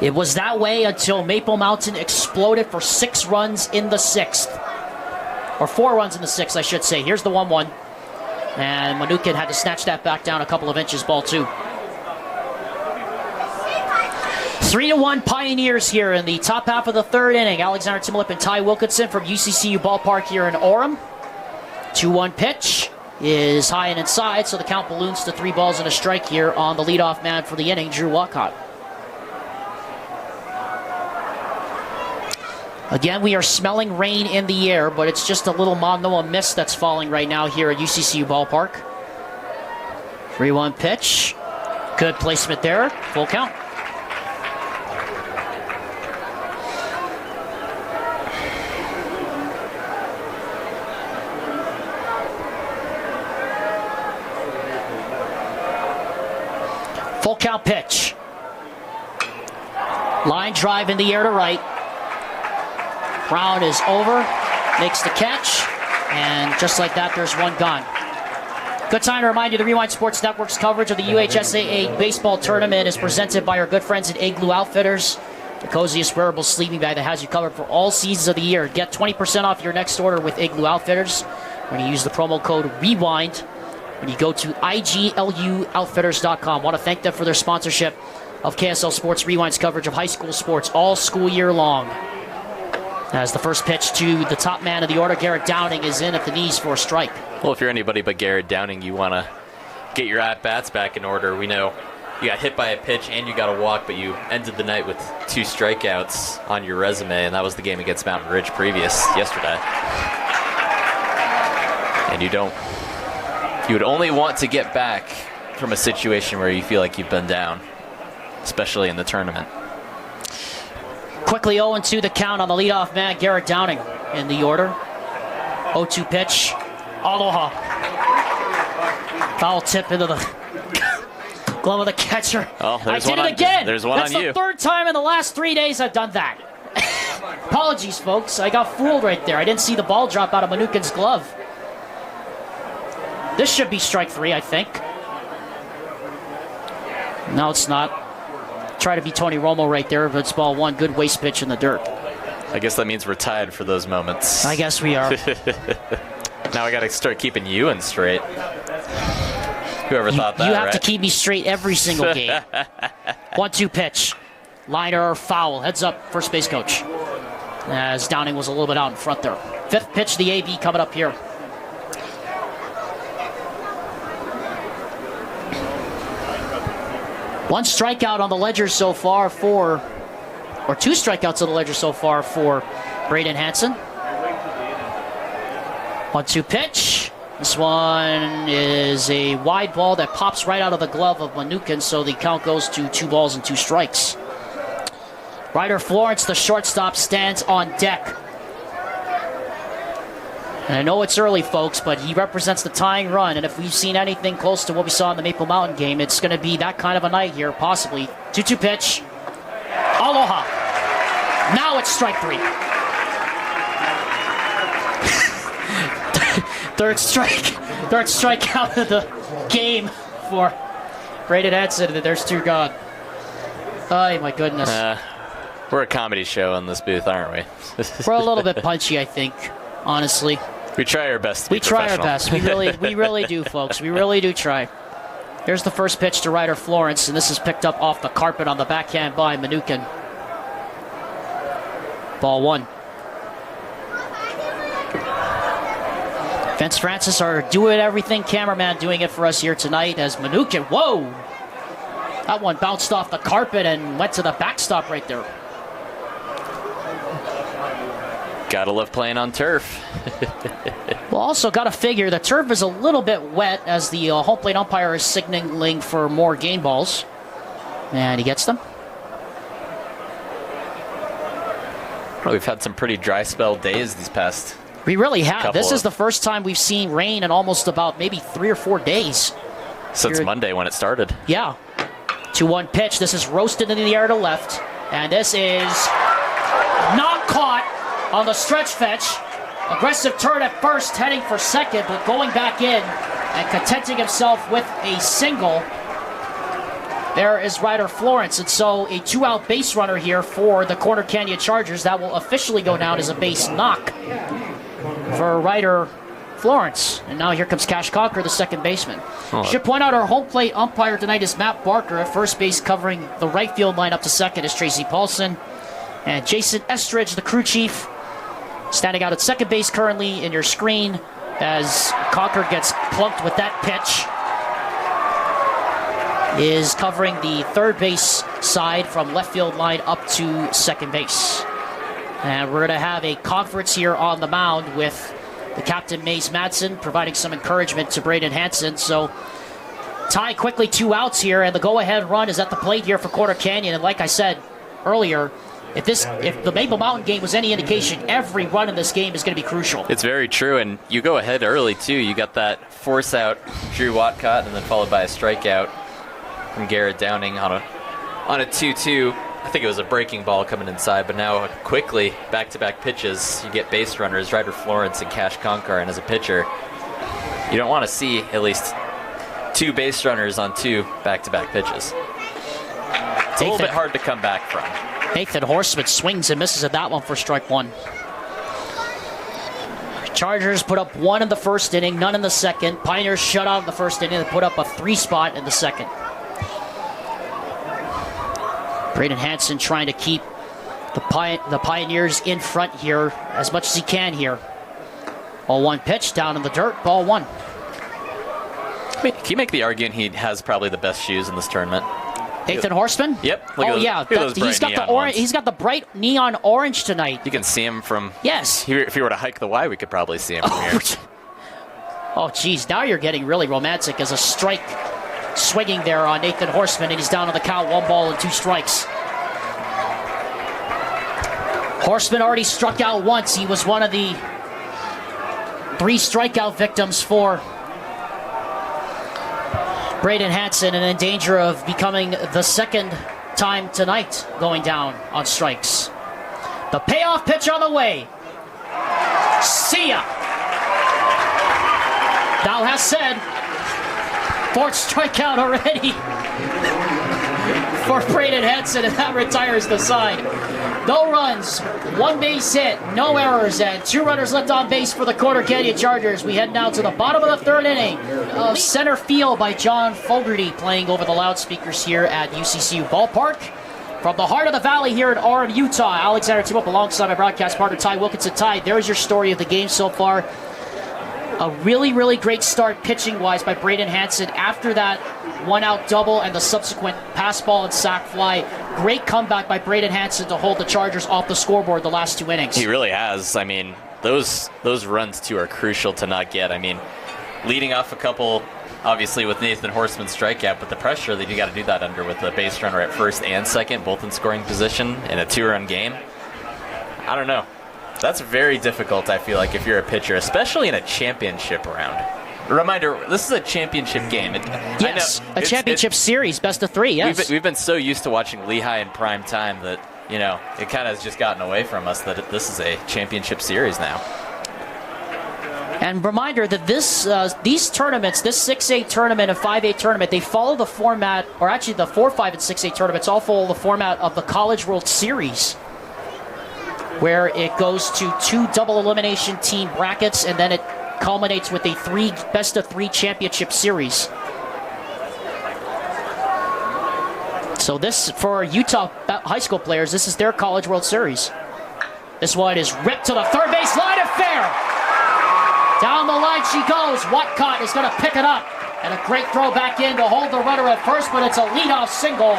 It was that way until Maple Mountain exploded for 6 runs in the 6th. Or 4 runs in the 6th, I should say. Here's the 1-1. And Manukin had to snatch that back down a couple of inches, ball 2. 3-1 Pioneers here in the top half of the 3rd inning. Alexander Timolip and Ty Wilkinson from UCCU Ballpark here in Orem. 2-1 pitch is high and inside, so the count balloons to 3 balls and a strike here on the leadoff man for the inning, Drew Walcott. Again, we are smelling rain in the air, but it's just a little Manoa mist that's falling right now here at UCCU Ballpark. 3-1 pitch. Good placement there. Full count. Full count pitch. Line drive in the air to right. Brown is over, makes the catch, and just like that, there's one gone. Good time to remind you the Rewind Sports Network's coverage of the UHSAA baseball tournament is presented by our good friends at Igloo Outfitters, the coziest wearable sleeping bag that has you covered for all seasons of the year. Get 20% off your next order with Igloo Outfitters when you use the promo code REWIND when you go to igluoutfitters.com. I want to thank them for their sponsorship of KSL Sports Rewind's coverage of high school sports all school year long. As the first pitch to the top man of the order, Garrett Downing, is in at the knees for a strike. Well, if you're anybody but Garrett Downing, you want to get your at-bats back in order. We know you got hit by a pitch and you got a walk, but you ended the night with 2 strikeouts on your resume, and that was the game against Mountain Ridge yesterday. And you would only want to get back from a situation where you feel like you've been down, especially in the tournament. Quickly 0-2 the count on the leadoff man, Garrett Downing, in the order. 0-2 pitch. Aloha. Foul tip into the glove of the catcher. Oh, I did it again. There's one That's on you. That's the 3rd time in the last 3 days I've done that. Apologies, folks. I got fooled right there. I didn't see the ball drop out of Manukin's glove. This should be strike 3, I think. No, it's not. Try to be Tony Romo right there, but it's ball 1. Good waste pitch in the dirt. I guess that means we're tied for those moments. I guess we are. Now I got to start keeping you in straight. Whoever thought that, You have right? to keep me straight every single game. 1-2 pitch. Liner foul. Heads up, first base coach. As Downing was a little bit out in front there. 5th pitch, the AB coming up here. One strikeout on the ledger so far for or 2 strikeouts on the ledger so far for Braden Hansen. 1-2 pitch. This one is a wide ball that pops right out of the glove of Mnookin, so the count goes to 2 balls and 2 strikes. Ryder Florence, the shortstop, stands on deck. And I know it's early, folks, but he represents the tying run, and if we've seen anything close to what we saw in the Maple Mountain game, it's going to be that kind of a night here, possibly. 2-2 pitch. Aloha. Now it's strike 3. Third strikeout of the game for Braden Hansen, and there's 2 gone. Oh, my goodness. We're a comedy show in this booth, aren't we? We're a little bit punchy, I think, honestly. We try our best to be We try our professional. best. We really do, folks. We really do try. Here's the first pitch to Ryder Florence, and this is picked up off the carpet on the backhand by Mnookin. Ball 1. Vince Francis are doing everything. Cameraman doing it for us here tonight as Mnookin. Whoa! That one bounced off the carpet and went to the backstop right there. Gotta love playing on turf. Well, also got to figure the turf is a little bit wet as the home plate umpire is signaling for more game balls. And he gets them. Well, we've had some pretty dry spell days these past. We really have. This is of- the first time we've seen rain in almost about maybe 3 or 4 days. Since Monday when it started. Yeah. 2-1 pitch. This is roasted into the air to left. And this is not caught on the stretch fetch. Aggressive turn at first, heading for second, but going back in and contenting himself with a single. There is Ryder Florence, and so a 2-out base runner here for the Corner Canyon Chargers. That will officially go down as a base knock for Ryder Florence. And now here comes Cash Conker, the second baseman. Should point out our home plate umpire tonight is Matt Barker. At first base covering the right field line up to second is Tracy Paulson. And Jason Estridge, the crew chief, standing out at second base currently in your screen as Conker gets plunked with that pitch. Is covering the third base side from left field line up to second base. And we're going to have a conference here on the mound with the captain, Mace Madsen, providing some encouragement to Braden Hansen. So tie quickly, 2 outs here, and the go-ahead run is at the plate here for Corner Canyon. And like I said earlier, if the Maple Mountain game was any indication, every run in this game is going to be crucial. It's very true, and you go ahead early, too. You got that force out, Drew Watcott, and then followed by a strikeout from Garrett Downing on a 2-2. I think it was a breaking ball coming inside, but now quickly, back-to-back pitches, you get base runners, Ryder Florence and Cash Conker, and as a pitcher, you don't want to see at least 2 base runners on 2 back-to-back pitches. It's a little bit hard to come back from. Nathan Horseman swings and misses at that one for strike 1. Chargers put up 1 in the first inning, none in the second. Pioneers shut out in the first inning and put up a 3 spot in the second. Braden Hansen trying to keep the Pioneers in front here as much as he can here. 0-1 pitch down in the dirt, ball 1. Can you make the argument he has probably the best shoes in this tournament? Nathan Horseman? Yep. Oh yeah, he's got the orange. He's got the bright neon orange tonight. You can see him from. Yes. If you were to hike the Y, we could probably see him from here. Oh geez, now you're getting really romantic as a strike swinging there on Nathan Horseman, and he's down on the count, 1 ball and 2 strikes. Horseman already struck out once. He was one of the 3 strikeout victims for Braden Hansen, and in danger of becoming the second time tonight going down on strikes. The payoff pitch on the way. See ya. Thou hast said. 4th strikeout already for Braden Hansen, and that retires the side. No runs, 1 base hit, no errors, and 2 runners left on base for the Corner Canyon Chargers. We head now to the bottom of the 3rd inning of center field by John Fogarty, playing over the loudspeakers here at UCCU Ballpark. From the heart of the valley here in Orem, Utah, Alexander Timop alongside my broadcast partner Ty Wilkinson. Ty, there's your story of the game so far. A really, really great start pitching-wise by Braden Hansen after that 1-out double and the subsequent pass ball and sac fly. great comeback by Braden Hansen to hold the Chargers off the scoreboard the last 2 innings. He really has. I mean, those runs, too, are crucial to not get. I mean, leading off a couple, obviously, with Nathan Horseman's strikeout, but the pressure that you got to do that under with a base runner at first and second, both in scoring position in a 2-run game. I don't know. That's very difficult, I feel like, if you're a pitcher, especially in a championship round. A reminder, this is a championship game. Yes, a championship series, best of 3, yes. We've been so used to watching Lehi in prime time that, you know, it kind of has just gotten away from us that this is a championship series now. And reminder that these tournaments, this 6A tournament and 5A tournament, they follow the format, or actually the 4, 5, and 6A tournaments all follow the format of the College World Series, where it goes to 2 double elimination team brackets, and then it culminates with a best of 3 championship series. So this, for Utah high school players, this is their College World Series. This one is ripped to the third base line and fair. Down the line she goes. Watcott is going to pick it up. And a great throw back in to hold the runner at first, but it's a leadoff single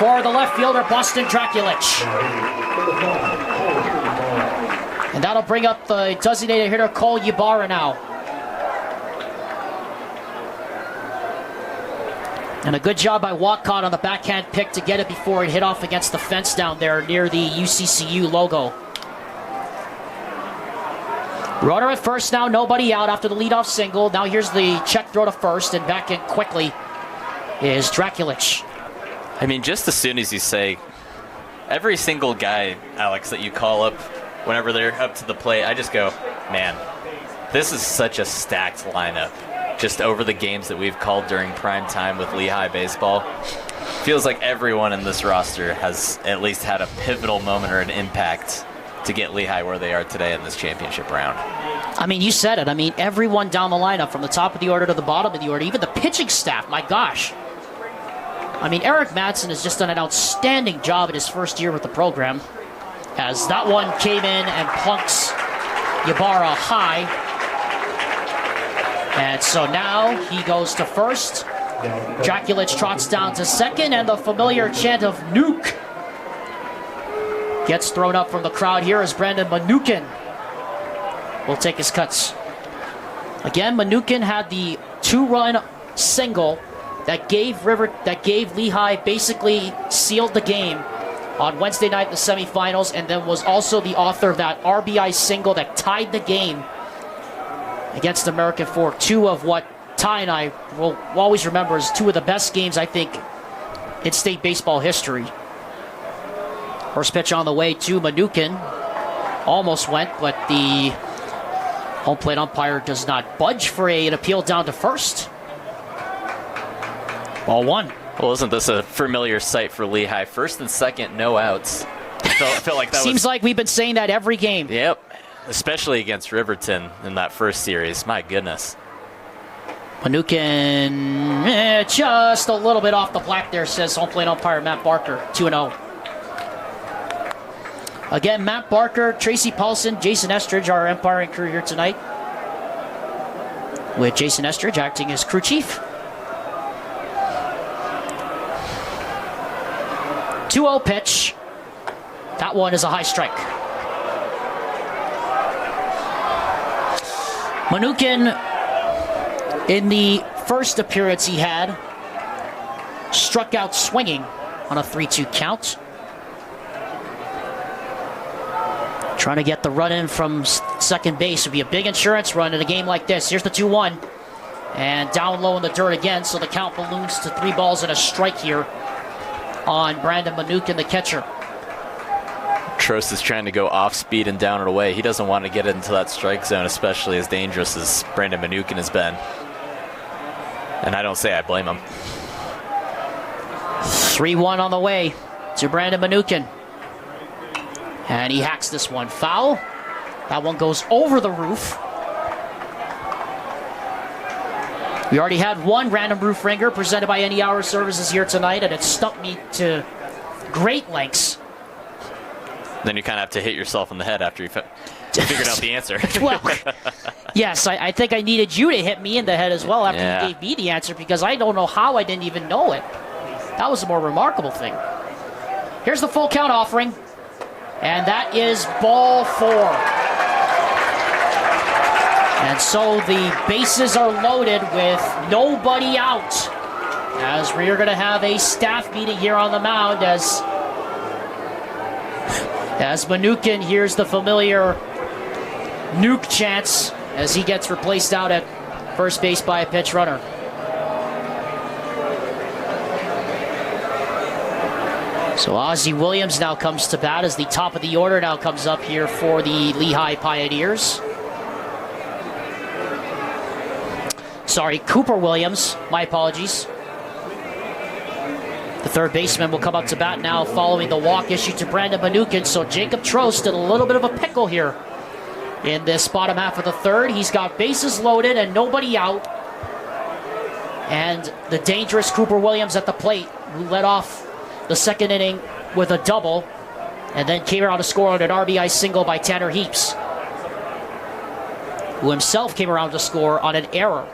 for the left fielder, Boston Draculich. And that'll bring up the designated hitter, Cole Ybarra now. And a good job by Watcott on the backhand pick to get it before it hit off against the fence down there near the UCCU logo. Runner at first now, nobody out after the leadoff single. Now here's the check throw to first, and back in quickly is Draculich. I mean, just as soon as you say, every single guy, Alex, that you call up whenever they're up to the plate, I just go, man, this is such a stacked lineup. Just over the games that we've called during prime time with Lehi baseball, feels like everyone in this roster has at least had a pivotal moment or an impact to get Lehi where they are today in this championship round. I mean, you said it. I mean, everyone down the lineup, from the top of the order to the bottom of the order, even the pitching staff, my gosh. I mean, Eric Madsen has just done an outstanding job in his first year with the program, as that one came in and punks Ybarra high. And so now he goes to first. Draculich trots down to second, and the familiar chant of Nuke gets thrown up from the crowd here as Brandon Manukin will take his cuts. Again, Manukin had the 2-run single that gave Lehi, basically sealed the game on Wednesday night in the semifinals, and then was also the author of that RBI single that tied the game against American Fork. 2 of what Ty and I will always remember as 2 of the best games, I think, in state baseball history. First pitch on the way to Manukin. Almost went, but the home plate umpire does not budge for an appeal down to first. Ball 1. Well, isn't this a familiar sight for Lehi? First and second, no outs. I felt like that Seems like we've been saying that every game. Yep, especially against Riverton in that first series. My goodness. Manukin just a little bit off the black there, says home plate umpire Matt Barker. 2-0. Again, Matt Barker, Tracy Paulson, Jason Estridge, our umpiring crew here tonight, with Jason Estridge acting as crew chief. 2-0 pitch. That one is a high strike. Manukin, in the first appearance he had, struck out swinging on a 3-2 count. Trying to get the run in from second base would be a big insurance run in a game like this. Here's the 2-1. And down low in the dirt again, so the count balloons to 3 balls and a strike here on Brandon Manukin, the catcher. Trost is trying to go off speed and down and away. He doesn't want to get into that strike zone, especially as dangerous as Brandon Manukin has been. And I don't say I blame him. 3-1 on the way to Brandon Manukin. And he hacks this one foul. That one goes over the roof. We already had one random roof ringer presented by Any Hour Services here tonight, and it stumped me to great lengths. Then you kind of have to hit yourself in the head after you figured out the answer. Well, yes, I think I needed you to hit me in the head as well after you gave me the answer, because I don't know how I didn't even know it. That was the more remarkable thing. Here's the full count offering, and that is ball 4. And so the bases are loaded with nobody out, as we're going to have a staff meeting here on the mound as Mnookin hears the familiar nuke chants as he gets replaced out at first base by a pinch runner. So Ozzie Williams now comes to bat as the top of the order now comes up here for the Lehi Pioneers. Sorry, Cooper Williams. My apologies. The third baseman will come up to bat now following the walk issued to Brandon Mnookin. So Jacob Trost in a little bit of a pickle here in this bottom half of the third. He's got bases loaded and nobody out. And the dangerous Cooper Williams at the plate, who led off the second inning with a double and then came around to score on an RBI single by Tanner Heaps, who himself came around to score on an error.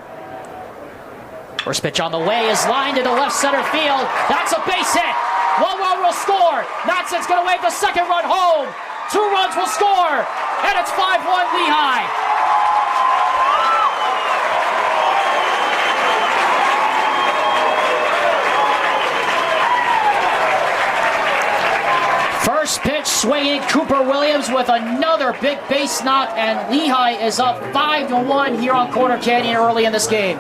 First pitch on the way is lined into left center field. That's a base hit. 1 run will score. Matson's going to wave the second run home. 2 runs will score. And it's 5-1 Lehi. First pitch swinging, Cooper Williams with another big base knock, and Lehi is up 5-1 here on Corner Canyon early in this game.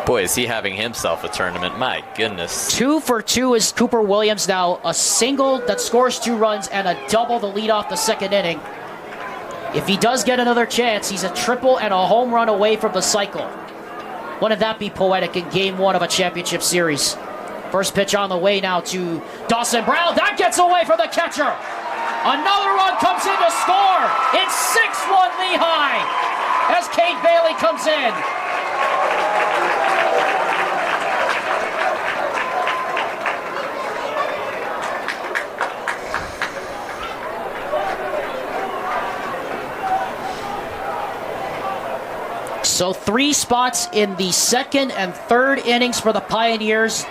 Boy, is he having himself a tournament. My goodness. 2 for 2 is Cooper Williams now. A single that scores 2 runs and a double to lead off the second inning. If he does get another chance, he's a triple and a home run away from the cycle. Wouldn't that be poetic in game 1 of a championship series? First pitch on the way now to Dawson Brown. That gets away from the catcher. Another run comes in to score. It's 6-1 Lehi as Cade Bailey comes in. So 3 spots in the second and third innings for the Pioneers.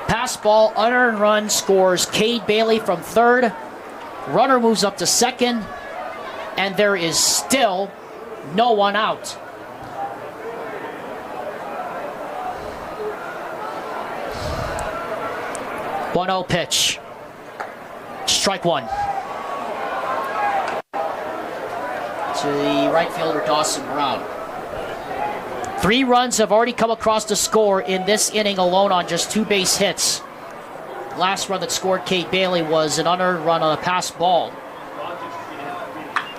Pass ball, unearned run scores Cade Bailey from third. Runner moves up to second. And there is still no one out. One-zero pitch. Strike 1. To the right fielder, Dawson Brown. 3 runs have already come across the score in this inning alone on just 2 base hits. Last run that scored Cade Bailey was an unearned run on a pass ball.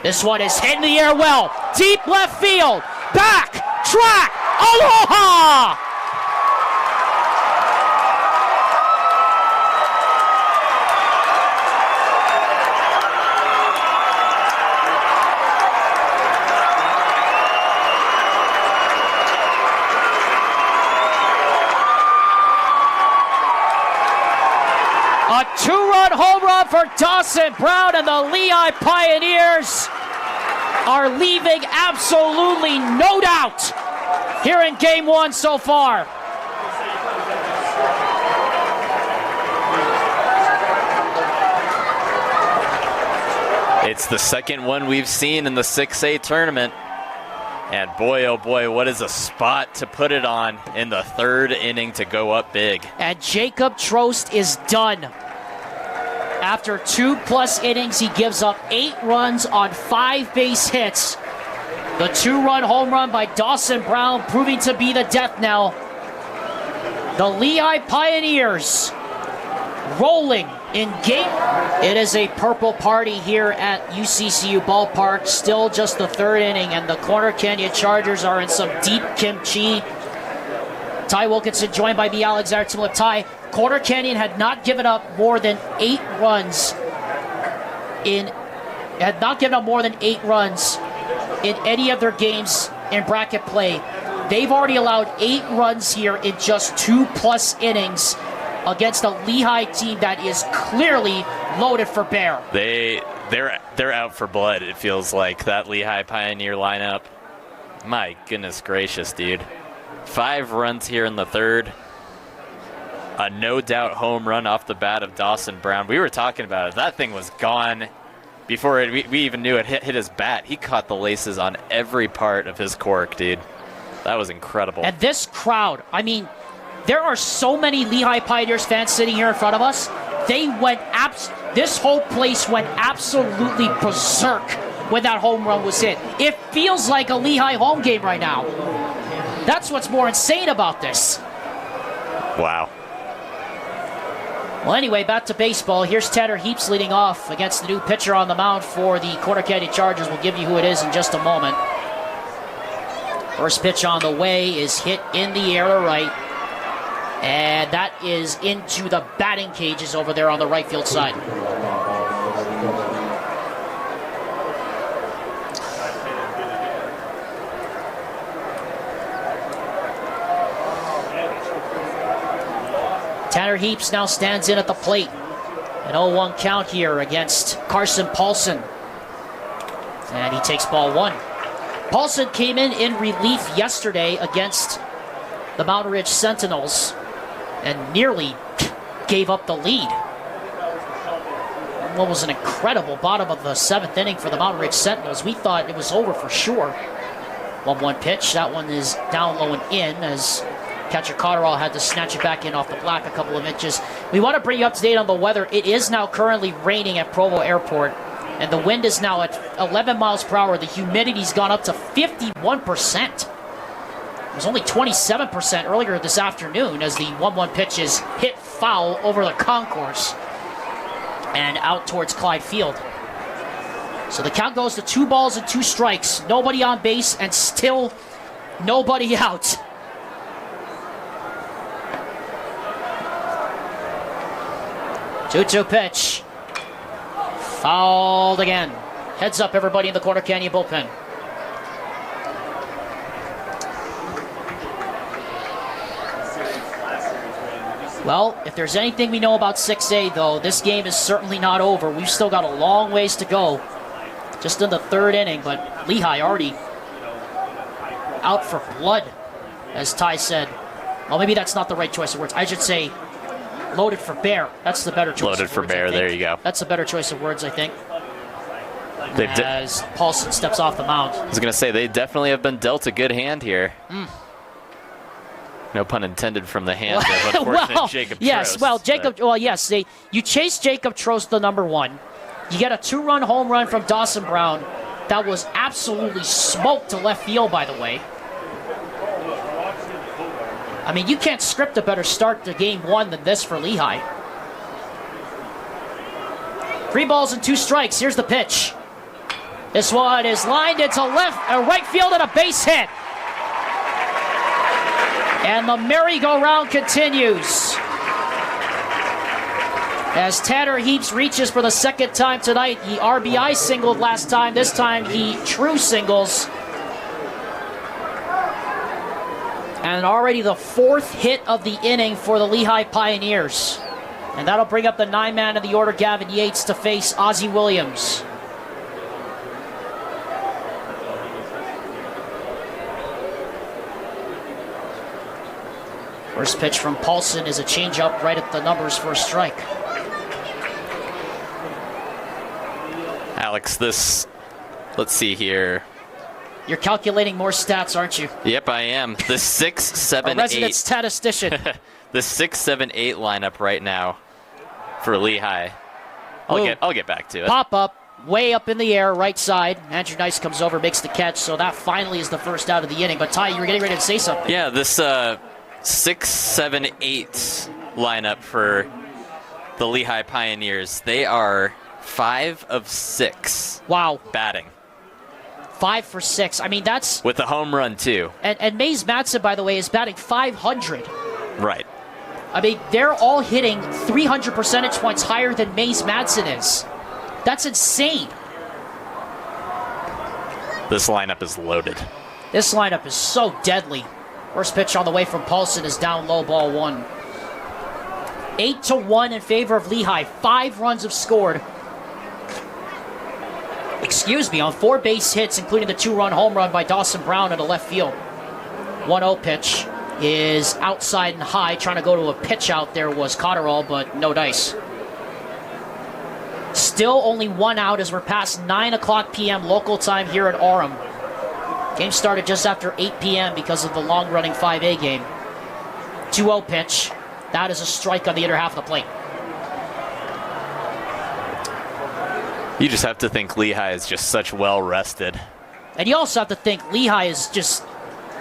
This one is hit in the air well. Deep left field. Back. Track. Aloha! A 2-run home run for Dawson Brown, and the Lehi Pioneers are leaving absolutely no doubt here in game 1 so far. It's the second one we've seen in the 6A tournament. And boy, oh boy, what is a spot to put it on in the third inning to go up big. And Jacob Trost is done. After 2+ innings, he gives up 8 runs on 5 base hits. The 2-run home run by Dawson Brown proving to be the death knell. The Lehi Pioneers rolling in game. It is a purple party here at UCCU Ballpark. Still just the third inning, and the Corner Canyon Chargers are in some deep kimchi. Ty Wilkinson joined by the Alexander Timlip. Ty, Corner Canyon had not given up more than 8 runs in any of their games in bracket play. They've already allowed 8 runs here in just 2+ innings against a Lehi team that is clearly loaded for bear. They're out for blood, it feels like, that Lehi Pioneer lineup. My goodness gracious, dude. 5 runs here in the third. A no-doubt home run off the bat of Dawson Brown. We were talking about it. That thing was gone before we even knew it hit his bat. He caught the laces on every part of his cork, dude. That was incredible. And this crowd, I mean, there are so many Lehi Pioneers fans sitting here in front of us. They went this whole place went absolutely berserk when that home run was hit. It feels like a Lehi home game right now. That's what's more insane about this. Wow. Well, anyway, back to baseball. Here's Tanner Heaps leading off against the new pitcher on the mound for the Corner County Chargers. We'll give you who it is in just a moment. First pitch on the way is hit in the air to right. And that is into the batting cages over there on the right field side. Tanner Heaps now stands in at the plate. An 0-1 count here against Carson Paulson. And he takes ball 1. Paulson came in relief yesterday against the Mountain Ridge Sentinels and nearly gave up the lead. What was an incredible bottom of the 7th inning for the Mountain Ridge Sentinels. We thought it was over for sure. 1-1 pitch. That one is down low and in as catcher Cotterall had to snatch it back in off the black a couple of inches. We want to bring you up to date on the weather. It is now currently raining at Provo Airport, and the wind is now at 11 miles per hour. The humidity's gone up to 51%. It was only 27% earlier this afternoon as the 1-1 pitch is hit foul over the concourse and out towards Clyde Field. So the count goes to 2 balls and 2 strikes. Nobody on base and still nobody out. Two-two pitch. Fouled again. Heads up, everybody in the Corner Canyon bullpen. Well, if there's anything we know about 6A, though, this game is certainly not over. We've still got a long ways to go. Just in the 3rd inning, but Lehi already out for blood, as Ty said. Well, maybe that's not the right choice of words. I should say loaded for bear. That's the better choice Loaded of for words, bear, there you go. That's a better choice of words, I think. As Paulson steps off the mound. I was going to say, they definitely have been dealt a good hand here. No pun intended from the hand of unfortunate Jacob yes, Trost. well, Jacob, well, yes, you chase Jacob Trost, the number 1. You get a 2-run home run from Dawson Brown. That was absolutely smoked to left field, by the way. I mean, you can't script a better start to game 1 than this for Lehi. 3 balls and 2 strikes. Here's the pitch. This one is lined into right field and a base hit. And the merry-go-round continues. As Tanner Heaps reaches for the 2nd time tonight. He RBI singled last time. This time he true singles. And already the 4th hit of the inning for the Lehi Pioneers. And that'll bring up the 9-man of the order, Gavin Yates, to face Ozzie Williams. First pitch from Paulson is a changeup right at the numbers for a strike. Alex, let's see here. You're calculating more stats, aren't you? Yep, I am. The 6, 7, 8. A resident statistician. The 6, 7, 8 lineup right now for Lehi. I'll get back to it. Pop up, way up in the air, right side. Andrew Nice comes over, makes the catch, so that finally is the first out of the inning. But Ty, you were getting ready to say something. Yeah, this 6, 7, 8 lineup for the Lehi Pioneers. They are 5 of 6. Wow. Batting. 5 for 6. I mean, that's... With a home run, too. And Mays Madsen, by the way, is batting .500. Right. I mean, they're all hitting 300 percentage points higher than Mays Madsen is. That's insane. This lineup is loaded. This lineup is so deadly. First pitch on the way from Paulson is down low, ball 1. 8-1 in favor of Lehi. 5 runs have scored. on 4 base hits, including the 2-run home run by Dawson Brown into left field. 1-0 pitch is outside and high. Trying to go to a pitch out there was Cotterall, but no dice. Still only 1 out as we're past 9 o'clock p.m. local time here at Orem. Game started just after 8 p.m. because of the long-running 5A game. 2-0 pitch. That is a strike on the inner half of the plate. You just have to think Lehi is just such well-rested. And you also have to think Lehi is just...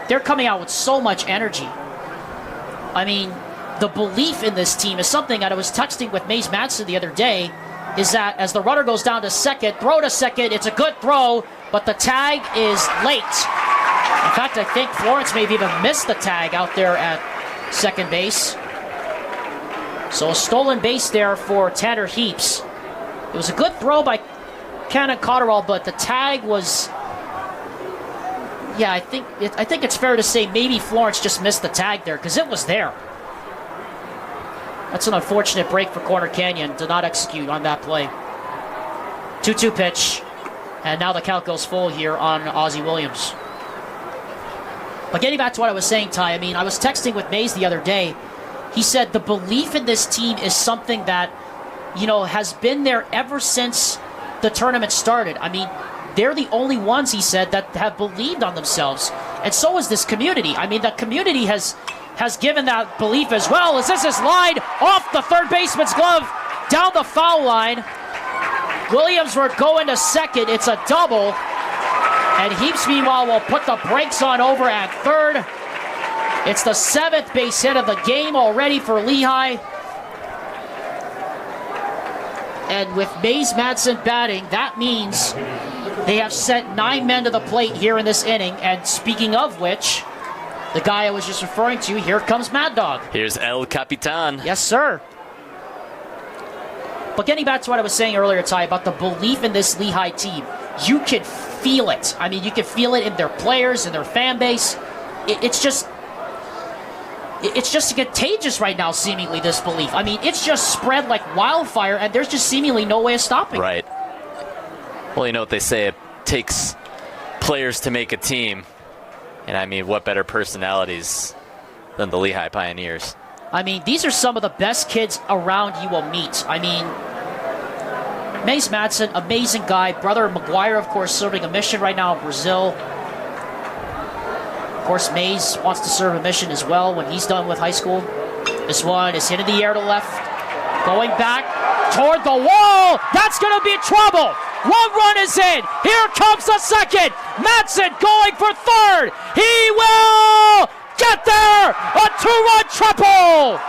They're coming out with so much energy. I mean, the belief in this team is something that I was texting with Maze Madsen the other day, is that as the runner goes down to second, throw to second, it's a good throw, but the tag is late. In fact, I think Florence may have even missed the tag out there at second base. So a stolen base there for Tanner Heaps. It was a good throw by Cannon Cotterall, but the tag was... Yeah, I think it's fair to say maybe Florence just missed the tag there, because it was there. That's an unfortunate break for Corner Canyon to not execute on that play. 2-2 pitch, and now the count goes full here on Ozzie Williams. But getting back to what I was saying, Ty, I mean, I was texting with Maze the other day. He said the belief in this team is something that, you know, has been there ever since the tournament started. I mean, they're the only ones, he said, that have believed on themselves. And so is this community. I mean, the community has given that belief as well, as this is lined off the third baseman's glove down the foul line. Williams will go into second. It's a double. And Heaps, meanwhile, will put the brakes on over at third. It's the 7th base hit of the game already for Lehi. And with Maze Madsen batting, that means they have sent 9 men to the plate here in this inning. And speaking of which, the guy I was just referring to, here comes Mad Dog. Here's El Capitan. Yes, sir. But getting back to what I was saying earlier, Ty, about the belief in this Lehi team, you can feel it. I mean, you can feel it in their players, in their fan base. It's just contagious right now, seemingly, this belief. I mean, it's just spread like wildfire, and there's just seemingly no way of stopping it. Right. Well, you know what they say, it takes players to make a team. And I mean, what better personalities than the Lehi Pioneers? I mean, these are some of the best kids around you will meet. I mean, Maze Madsen, amazing guy. Brother McGuire, of course, serving a mission right now in Brazil. Of course, Maze wants to serve a mission as well when he's done with high school. This one is hit in the air to left. Going back toward the wall. That's going to be trouble. 1 run is in. Here comes the second. Madsen going for third. He will get there. A 2-run triple.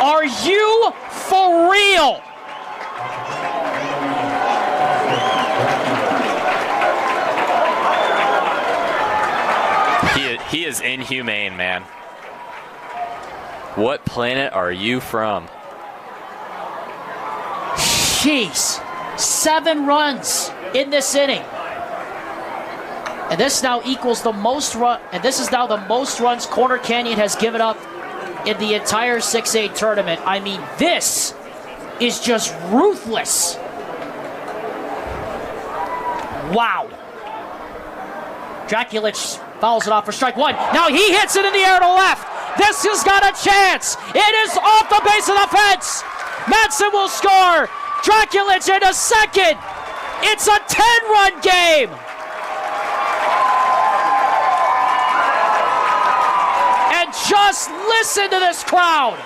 Are you for real? He is inhumane, man. What planet are you from? Jeez. 7 runs in this inning. And this now equals the most run, and this is now the most runs Corner Canyon has given up in the entire 6A tournament. I mean, this is just ruthless. Wow. Draculich fouls it off for strike 1. Now he hits it in the air to left. This has got a chance. It is off the base of the fence. Madsen will score. Draculich into second. It's a 10-run game. And just listen to this crowd.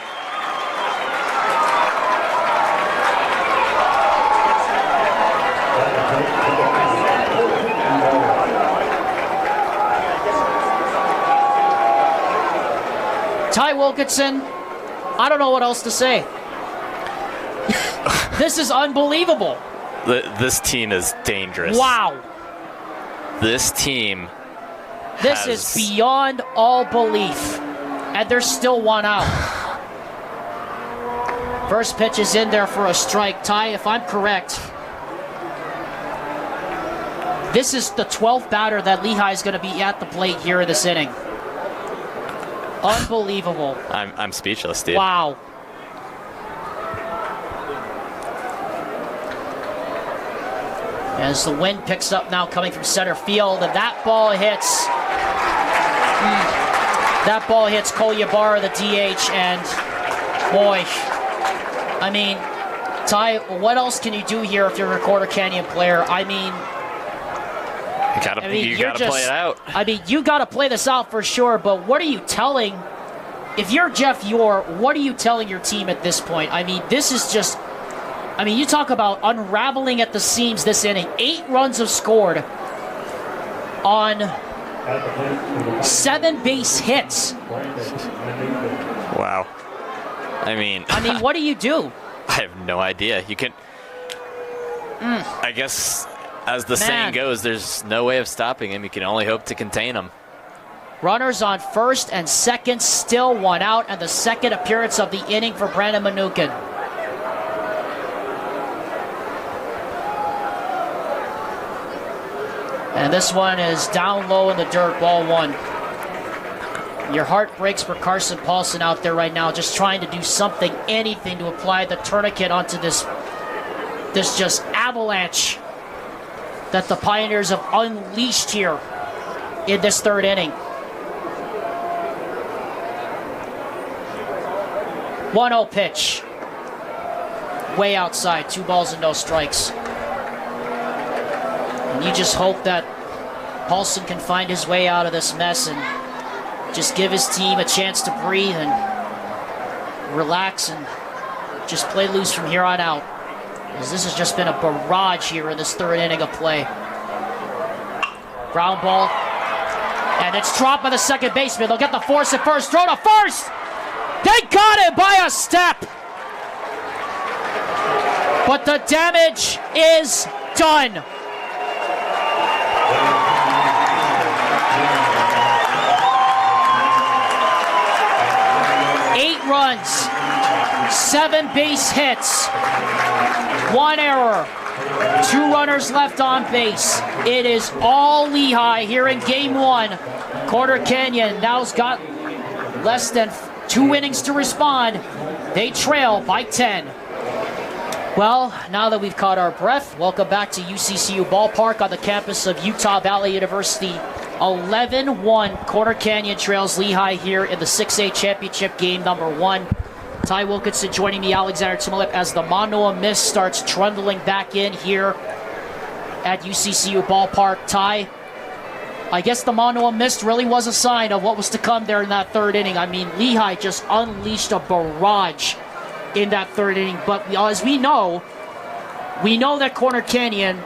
Ty Wilkinson, I don't know what else to say. This is unbelievable. This team is dangerous. Wow. This team This is beyond all belief. And there's still 1 out. First pitch is in there for a strike. Ty, if I'm correct, This is the 12th batter that Lehi is going to be at the plate here in this inning. Unbelievable. I'm speechless, dude. Wow. As the wind picks up now coming from center field, and that ball hits. That ball hits Kolyabara, the DH, and boy, I mean, Ty, what else can you do here if you're a Quarter Canyon player? I mean, you gotta play it out. I mean, you gotta play this out for sure, but what are you telling, if you're Jeff Yore, what are you telling your team at this point? I mean, this is just, I mean, you talk about unraveling at the seams this inning. 8 runs have scored on 7 base hits. Wow. I mean, what do you do? I have no idea. You can, I guess, as the saying goes, there's no way of stopping him. You can only hope to contain him. Runners on first and second, still 1 out, and the second appearance of the inning for Brandon Mnookin. And this one is down low in the dirt, ball 1. Your heart breaks for Carson Paulson out there right now, just trying to do something, anything to apply the tourniquet onto this just avalanche that the Pioneers have unleashed here in this 3rd inning. 1-0 pitch. Way outside, 2 balls and no strikes. And you just hope that Paulson can find his way out of this mess and just give his team a chance to breathe and relax and just play loose from here on out. Because this has just been a barrage here in this 3rd inning of play. Ground ball. And it's dropped by the second baseman. They'll get the force at first. Throw to first! They got it by a step! But the damage is done. Runs, 7 base hits, 1 error, 2 runners left on base. It is all Lehi here in Game 1. Quarter Canyon now's got less than 2 innings to respond. They trail by 10. Well, now that we've caught our breath, welcome back to UCCU Ballpark on the campus of Utah Valley University. 11-1 Quarter Canyon trails Lehi here in the 6A championship game number 1. Ty Wilkinson joining me, Alexander Timolip, as the Manoa Mist starts trundling back in here at UCCU Ballpark. Ty, I guess the Manoa Mist really was a sign of what was to come there in that 3rd inning. I mean, Lehi just unleashed a barrage in that 3rd inning. But as we know that Quarter Canyon,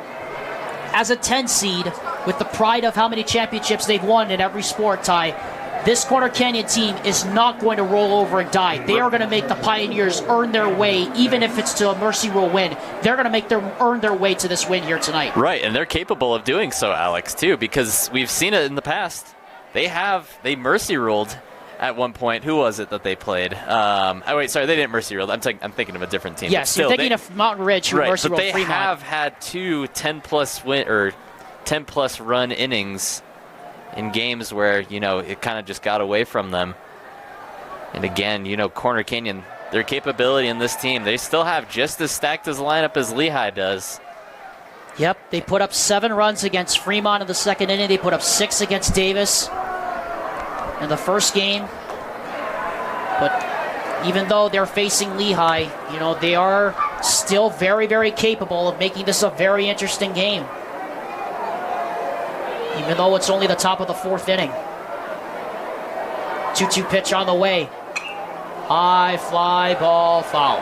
as a 10 seed, with the pride of how many championships they've won in every sport, Ty, this Quarter Canyon team is not going to roll over and die. They are going to make the Pioneers earn their way, even if it's to a mercy rule win. They're going to make them earn their way to this win here tonight. Right, and they're capable of doing so, Alex, too, because we've seen it in the past. They mercy ruled at one point. Who was it that they played? They didn't mercy rule. I'm thinking of a different team. Yes, you're thinking of Mountain Ridge, who mercy ruled Fremont. But they have had 2 10-plus run innings in games where, it kind of just got away from them. And again, Corner Canyon, their capability in this team, they still have just as stacked as a lineup as Lehi does. Yep, they put up 7 runs against Fremont in the 2nd inning. They put up 6 against Davis in the first game. But even though they're facing Lehi, they are still very, very capable of making this a very interesting game. Even though it's only the top of the 4th inning. 2-2 pitch on the way. High fly ball foul.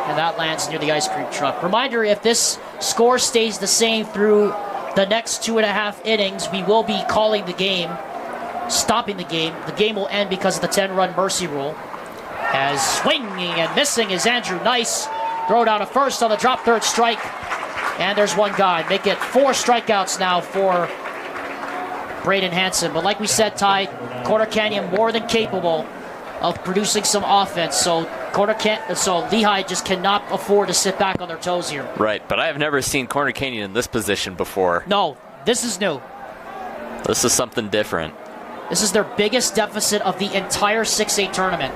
And that lands near the ice cream truck. Reminder, if this score stays the same through the next 2.5 innings, we will be calling the game, stopping the game. The game will end because of the 10-run mercy rule. As swinging and missing is Andrew Nice. Throw down to first on the drop 3rd strike. And there's 1 guy. Make it 4 strikeouts now for Braden Hansen. But like we said, Ty, Quarter Canyon more than capable of producing some offense. So So Lehi just cannot afford to sit back on their toes here. Right, but I have never seen Corner Canyon in this position before. No, this is new. This is something different. This is their biggest deficit of the entire 6A tournament.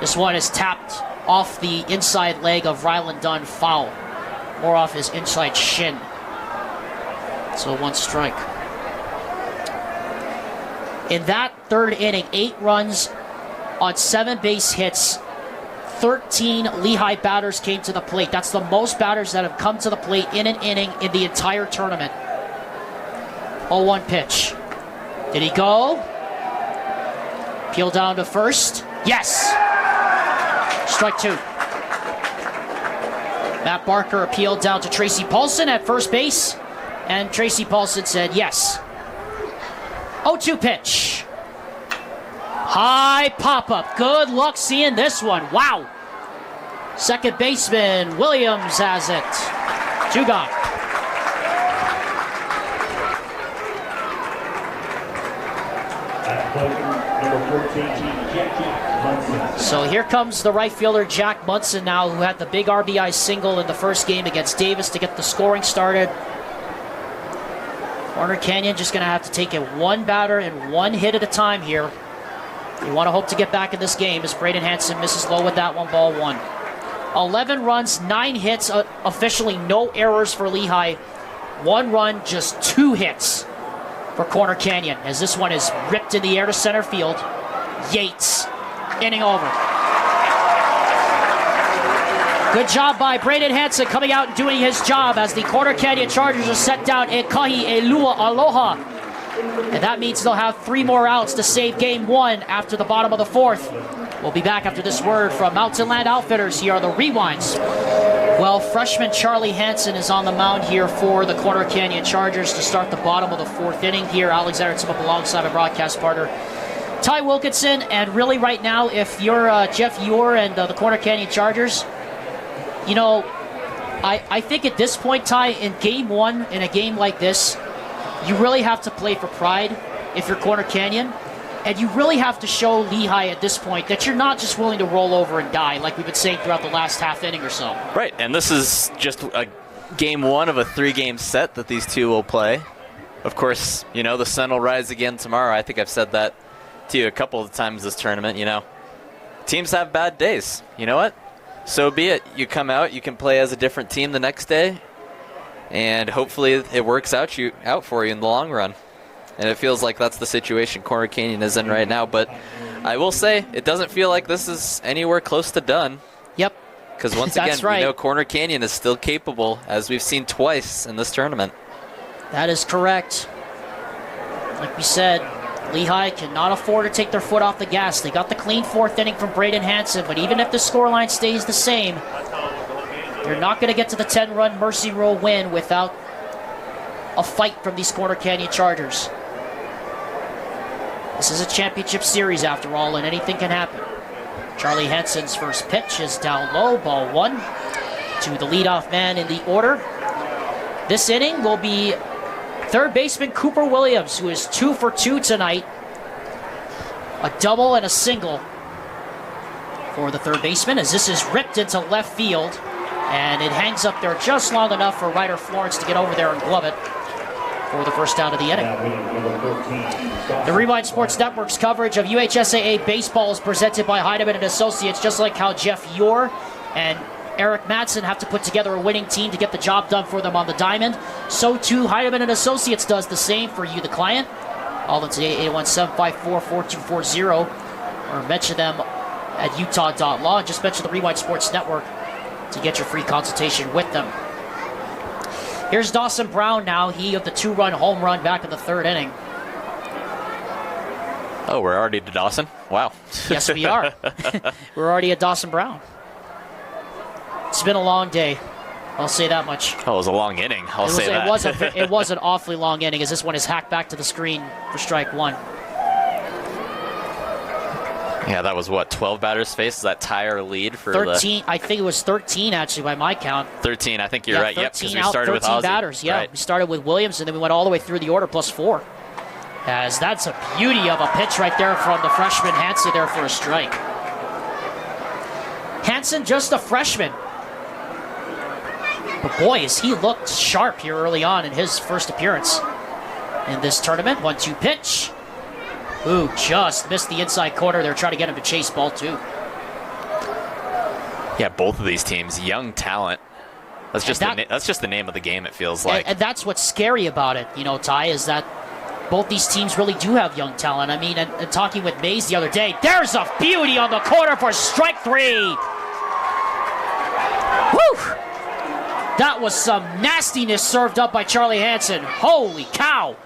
This one is tapped off the inside leg of Ryland Dunn, foul. More off his inside shin. So 1 strike. In that third inning, 8 runs on 7 base hits. 13 Lehi batters came to the plate. That's the most batters that have come to the plate in an inning in the entire tournament. 0-1 pitch. Did he go? Peel down to first. Yes! Strike 2. Matt Barker appealed down to Tracy Paulson at first base, and Tracy Paulson said yes. 0-2 pitch. High pop-up. Good luck seeing this one. Wow. Second baseman Williams has it. 2 gone. So here comes the right fielder Jack Munson now, who had the big RBI single in the first game against Davis to get the scoring started. Corner Canyon just going to have to take it 1 batter and 1 hit at a time here. You want to hope to get back in this game as Braden Hansen misses low with that one, ball 1. 11 runs, 9 hits, officially no errors for Lehi. 1 run, just 2 hits for Corner Canyon, as this one is ripped in the air to center field. Yates, inning over. Good job by Braden Hansen coming out and doing his job as the Corner Canyon Chargers are set down Ekahi Elua Aloha. And that means they'll have 3 more outs to save game 1 after the bottom of the 4th. We'll be back after this word from Mountain Land Outfitters. Here are the rewinds. Well, freshman Charlie Hansen is on the mound here for the Corner Canyon Chargers to start the bottom of the 4th inning here. Alexander Timup alongside my broadcast partner Ty Wilkinson. And really right now, if you're Jeff Ure and the Corner Canyon Chargers, you know, I think at this point, Ty, in game 1, in a game like this, you really have to play for pride if you're Corner Canyon. And you really have to show Lehi at this point that you're not just willing to roll over and die like we've been saying throughout the last half inning or so. Right, and this is just a game 1 of a 3-game set that these two will play. Of course, you know, the sun will rise again tomorrow. I think I've said that to you a couple of times this tournament, you know. Teams have bad days. You know what? So be it. You come out, you can play as a different team the next day, and hopefully it works out for you in the long run. And it feels like that's the situation Corner Canyon is in right now. But I will say, it doesn't feel like this is anywhere close to done. Yep. Because once again, we know Corner Canyon is still capable, as we've seen twice in this tournament. That is correct. Like we said, Lehi cannot afford to take their foot off the gas. They got the clean 4th inning from Braden Hansen, but even if the scoreline stays the same, you're not going to get to the 10-run Mercy Rule win without a fight from these Corner Canyon Chargers. This is a championship series after all, and anything can happen. Charlie Hansen's first pitch is down low, ball 1 to the leadoff man in the order. This inning will be third baseman Cooper Williams, who is 2 for 2 tonight. A double and a single for the third baseman, as this is ripped into left field, and it hangs up there just long enough for Ryder Florence to get over there and glove it for the first out of the inning. The Rewind Sports Network's coverage of UHSAA baseball is presented by Heidemann and Associates, just like how Jeff Ure and Eric Madsen have to put together a winning team to get the job done for them on the diamond. So too, Heidemann and Associates does the same for you, the client. Call them today, 817-544-4240, or mention them at utah.law, and just mention the Rewind Sports Network to get your free consultation with them. Here's Dawson Brown now, he of the 2-run home run back in the 3rd inning. Oh, we're already to Dawson? Wow. Yes, we are. We're already at Dawson Brown. It's been a long day. I'll say that much. Oh, it was a long inning. I'll say that. It was an awfully long inning, as this one is hacked back to the screen for strike 1. Yeah, that was what, 12 batters faced? Is that tie or lead for 13? I think it was 13, actually, by my count. 13, I think you're right. Yep, because we started with 13 batters, yeah. Right. We started with Williams, and then we went all the way through the order, plus 4. As that's a beauty of a pitch right there from the freshman Hansen there for a strike. Hansen, just a freshman. But boy, has he looked sharp here early on in his first appearance in this tournament. 1-2 pitch. Ooh, just missed the inside corner. They're trying to get him to chase ball 2. Yeah, both of these teams, young talent. That's just the name of the game, it feels like. And that's what's scary about it, you know, Ty, is that both these teams really do have young talent. I mean, and talking with Mays the other day, there's a beauty on the corner for strike 3. Woo! That was some nastiness served up by Charlie Hansen. Holy cow!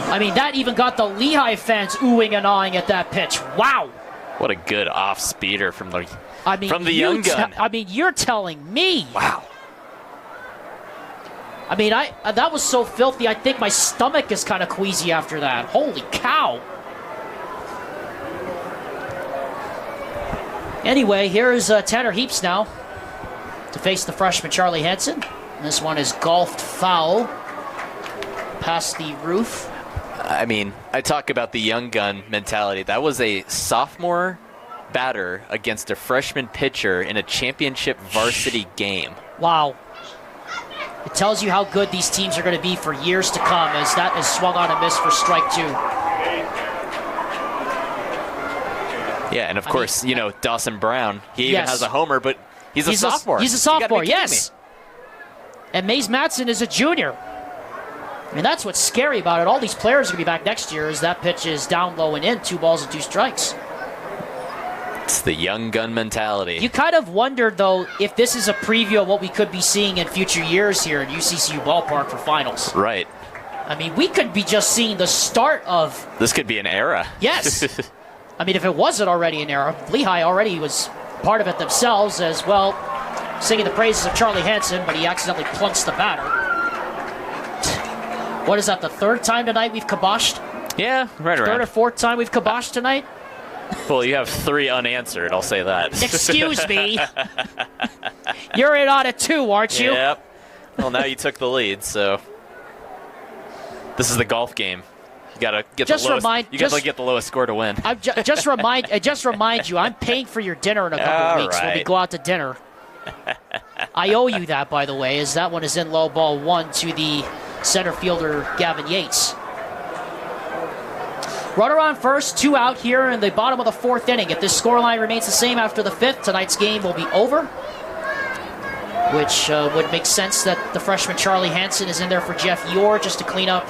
I mean, that even got the Lehi fans oohing and awing at that pitch. Wow! What a good off-speeder from the young gun. I mean, you're telling me. Wow. I mean, that was so filthy, I think my stomach is kind of queasy after that. Holy cow. Anyway, here's Tanner Heaps now to face the freshman Charlie Hansen. This one is golfed foul past the roof. I mean, I talk about the young gun mentality. That was a sophomore batter against a freshman pitcher in a championship varsity game. Wow. It tells you how good these teams are going to be for years to come, as that is swung on and missed for strike 2. Yeah, and of course, you know, Dawson Brown, he even has a homer, but he's a sophomore. He's a sophomore, yes. And Mays Matson is a junior. I mean, that's what's scary about it. All these players are going to be back next year as that pitch is down low and in, 2 balls and 2 strikes. It's the young gun mentality. You kind of wondered, though, if this is a preview of what we could be seeing in future years here at UCCU Ballpark for finals. Right. I mean, we could be just seeing the start of... This could be an era. Yes. I mean, if it wasn't already an era, Lehi already was part of it themselves as well, singing the praises of Charlie Hansen, but he accidentally plunks the batter. What is that, the 3rd time tonight we've kiboshed? Yeah, right around. 3rd or 4th time we've kiboshed tonight? Well, you have 3 unanswered, I'll say that. Excuse me. You're in on it too, aren't you? Yep. Well, now you took the lead, so this is the golf game. You gotta get the lowest score to win. Just remind you, I'm paying for your dinner in a couple of weeks when we go out to dinner. I owe you that, by the way, as that one is in low, ball 1 to the center fielder Gavin Yates. Runner on first, 2 out here in the bottom of the 4th inning. If this scoreline remains the same after the 5th, tonight's game will be over, which would make sense that the freshman Charlie Hansen is in there for Jeff Yore just to clean up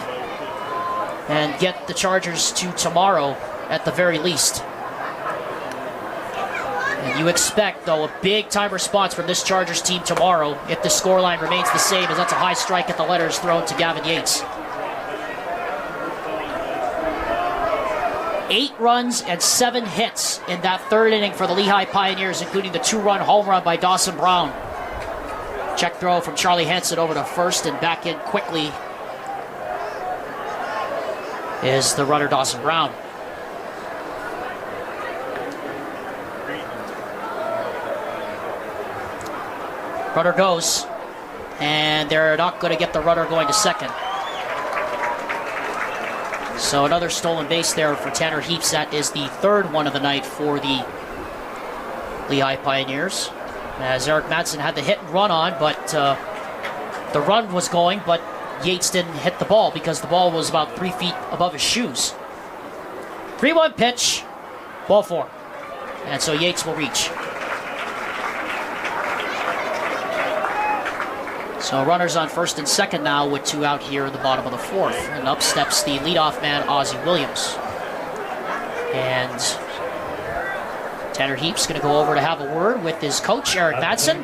and get the Chargers to tomorrow at the very least. And you expect, though, a big-time response from this Chargers team tomorrow if the scoreline remains the same, as that's a high strike at the letters thrown to Gavin Yates. 8 runs and 7 hits in that 3rd inning for the Lehi Pioneers, including the 2-run home run by Dawson Brown. Check throw from Charlie Hansen over to first and back in quickly is the runner Dawson Brown. Runner goes, and they're not going to get the runner going to second. So another stolen base there for Tanner Heaps. That is the 3rd one of the night for the Lehi Pioneers. As Eric Madsen had the hit and run on, but the run was going, but Yates didn't hit the ball because the ball was about 3 feet above his shoes. 3-1 pitch, ball 4. And so Yates will reach. So runners on first and second now with 2 out here in the bottom of the 4th. And up steps the leadoff man, Ozzie Williams. And Tanner Heaps going to go over to have a word with his coach, Eric Madsen.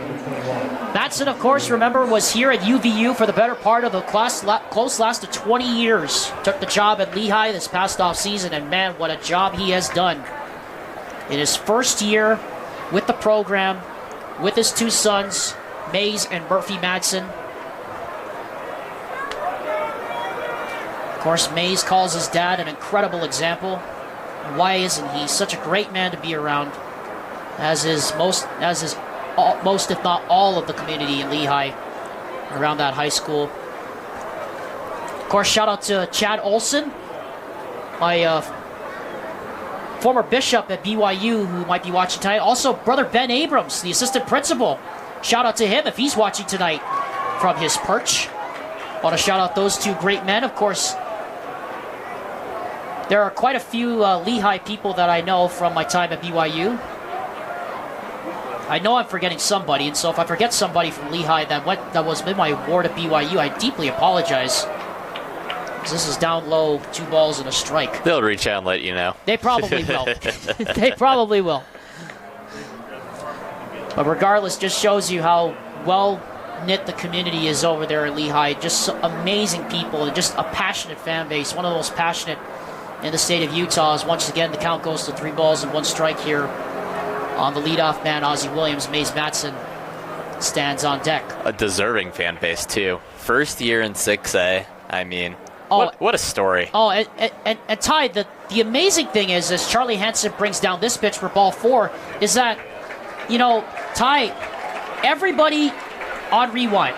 Madsen, of course, remember, was here at UVU for the better part of the close last of 20 years. Took the job at Lehi this past offseason, and man, what a job he has done. In his first year with the program, with his 2 sons, Mays and Murphy Madsen. Of course, Mays calls his dad an incredible example. Why isn't he such a great man to be around? As is most, if not all, of the community in Lehi around that high school. Of course, shout out to Chad Olson, my former bishop at BYU who might be watching tonight. Also, brother Ben Abrams, the assistant principal. Shout out to him if he's watching tonight from his perch. Want to shout out those two great men. Of course, there are quite a few Lehi people that I know from my time at BYU. I know I'm forgetting somebody, and so if I forget somebody from Lehi that was in my ward at BYU, I deeply apologize. This is down low, 2 balls and a strike. They'll reach out and let you know. They probably will. They probably will. But regardless, just shows you how well-knit the community is over there at Lehi. Just amazing people and just a passionate fan base. One of the most passionate in the state of Utah. As once again, the count goes to 3 balls and 1 strike here on the leadoff man, Ozzie Williams. Maze Matson stands on deck. A deserving fan base, too. First year in 6A. I mean... What a story. Oh, and Ty, the amazing thing is, as Charlie Hansen brings down this pitch for ball 4, is that, you know, Ty, everybody on Rewind,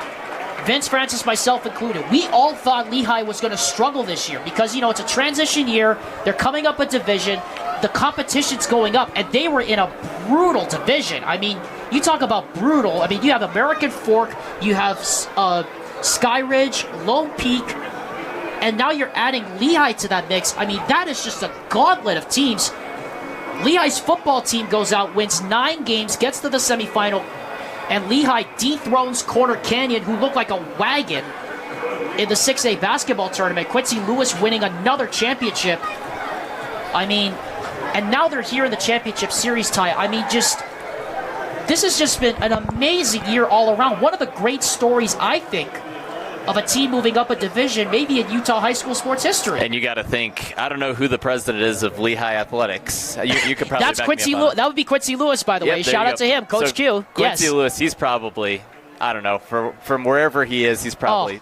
Vince Francis, myself included, we all thought Lehi was going to struggle this year because, you know, it's a transition year. They're coming up a division. The competition's going up, and they were in a brutal division. I mean, you talk about brutal. I mean, you have American Fork, you have Sky Ridge, Lone Peak, and now you're adding Lehi to that mix. I mean, that is just a gauntlet of teams. Lehi's football team goes out, wins 9 games, gets to the semifinal, and Lehi dethrones Corner Canyon, who looked like a wagon in the 6A basketball tournament. Quincy Lewis winning another championship. I mean, and now they're here in the championship series, Ty. I mean, this has just been an amazing year all around. One of the great stories, I think, of a team moving up a division, maybe in Utah high school sports history. And you got to think, I don't know who the president is of Lehi Athletics. You could probably That's Quincy Lewis. That would be Quincy Lewis, by the way. Shout out to him, Coach Q. Quincy Lewis, he's probably, I don't know, from wherever he is, he's probably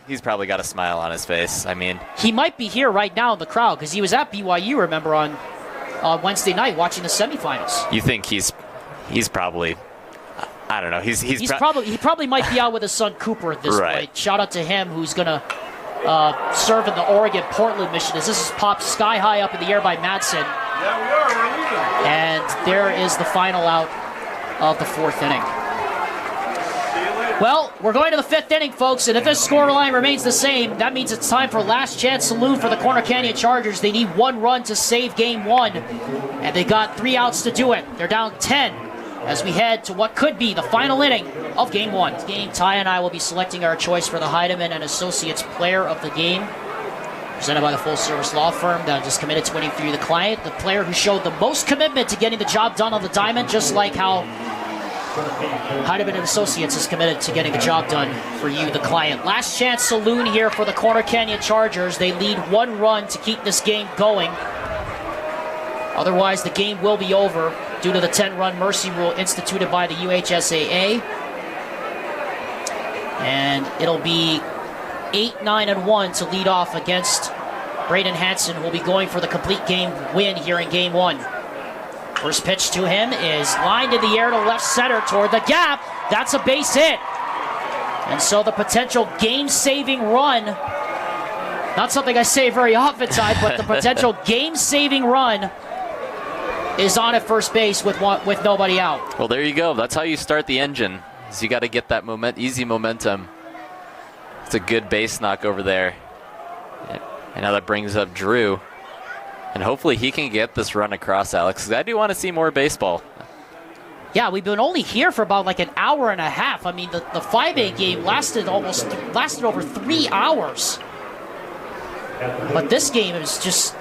got a smile on his face. I mean, he might be here right now in the crowd because he was at BYU, remember, on Wednesday night watching the semifinals. You think he's probably, I don't know. He probably might be out with his son Cooper at this point. Shout out to him, who's gonna serve in the Oregon-Portland mission. As this is popped sky high up in the air by Madsen. Yeah, we are. We're leaving. And there is the final out of the 4th inning. Well, we're going to the 5th inning, folks, and if this scoreline remains the same, that means it's time for last chance saloon for the Corner Canyon Chargers. They need 1 run to save Game 1, and they got 3 outs to do it. They're down 10. As we head to what could be the final inning of Game 1. This game, Ty and I will be selecting our choice for the Heidemann and Associates Player of the Game, presented by the full-service law firm that is committed to winning for you, the client, the player who showed the most commitment to getting the job done on the diamond, just like how Heidemann and Associates is committed to getting the job done for you, the client. Last chance saloon here for the Corner Canyon Chargers. They lead 1 run to keep this game going. Otherwise, the game will be over due to the 10-run mercy rule instituted by the UHSAA. And it'll be 8-9-1 to lead off against Braden Hansen, who will be going for the complete game win here in Game 1. First pitch to him is lined in the air to left center toward the gap. That's a base hit. And so the potential game-saving run, not something I say very often, Ty, but the potential game-saving run is on at first base with nobody out. Well, there you go. That's how you start the engine. Is you got to get that easy momentum. It's a good base knock over there. And now that brings up Drew. And hopefully he can get this run across, Alex, because I do want to see more baseball. Yeah, we've been only here for about like an hour and a half. I mean, the 5A game lasted over 3 hours. But this game has just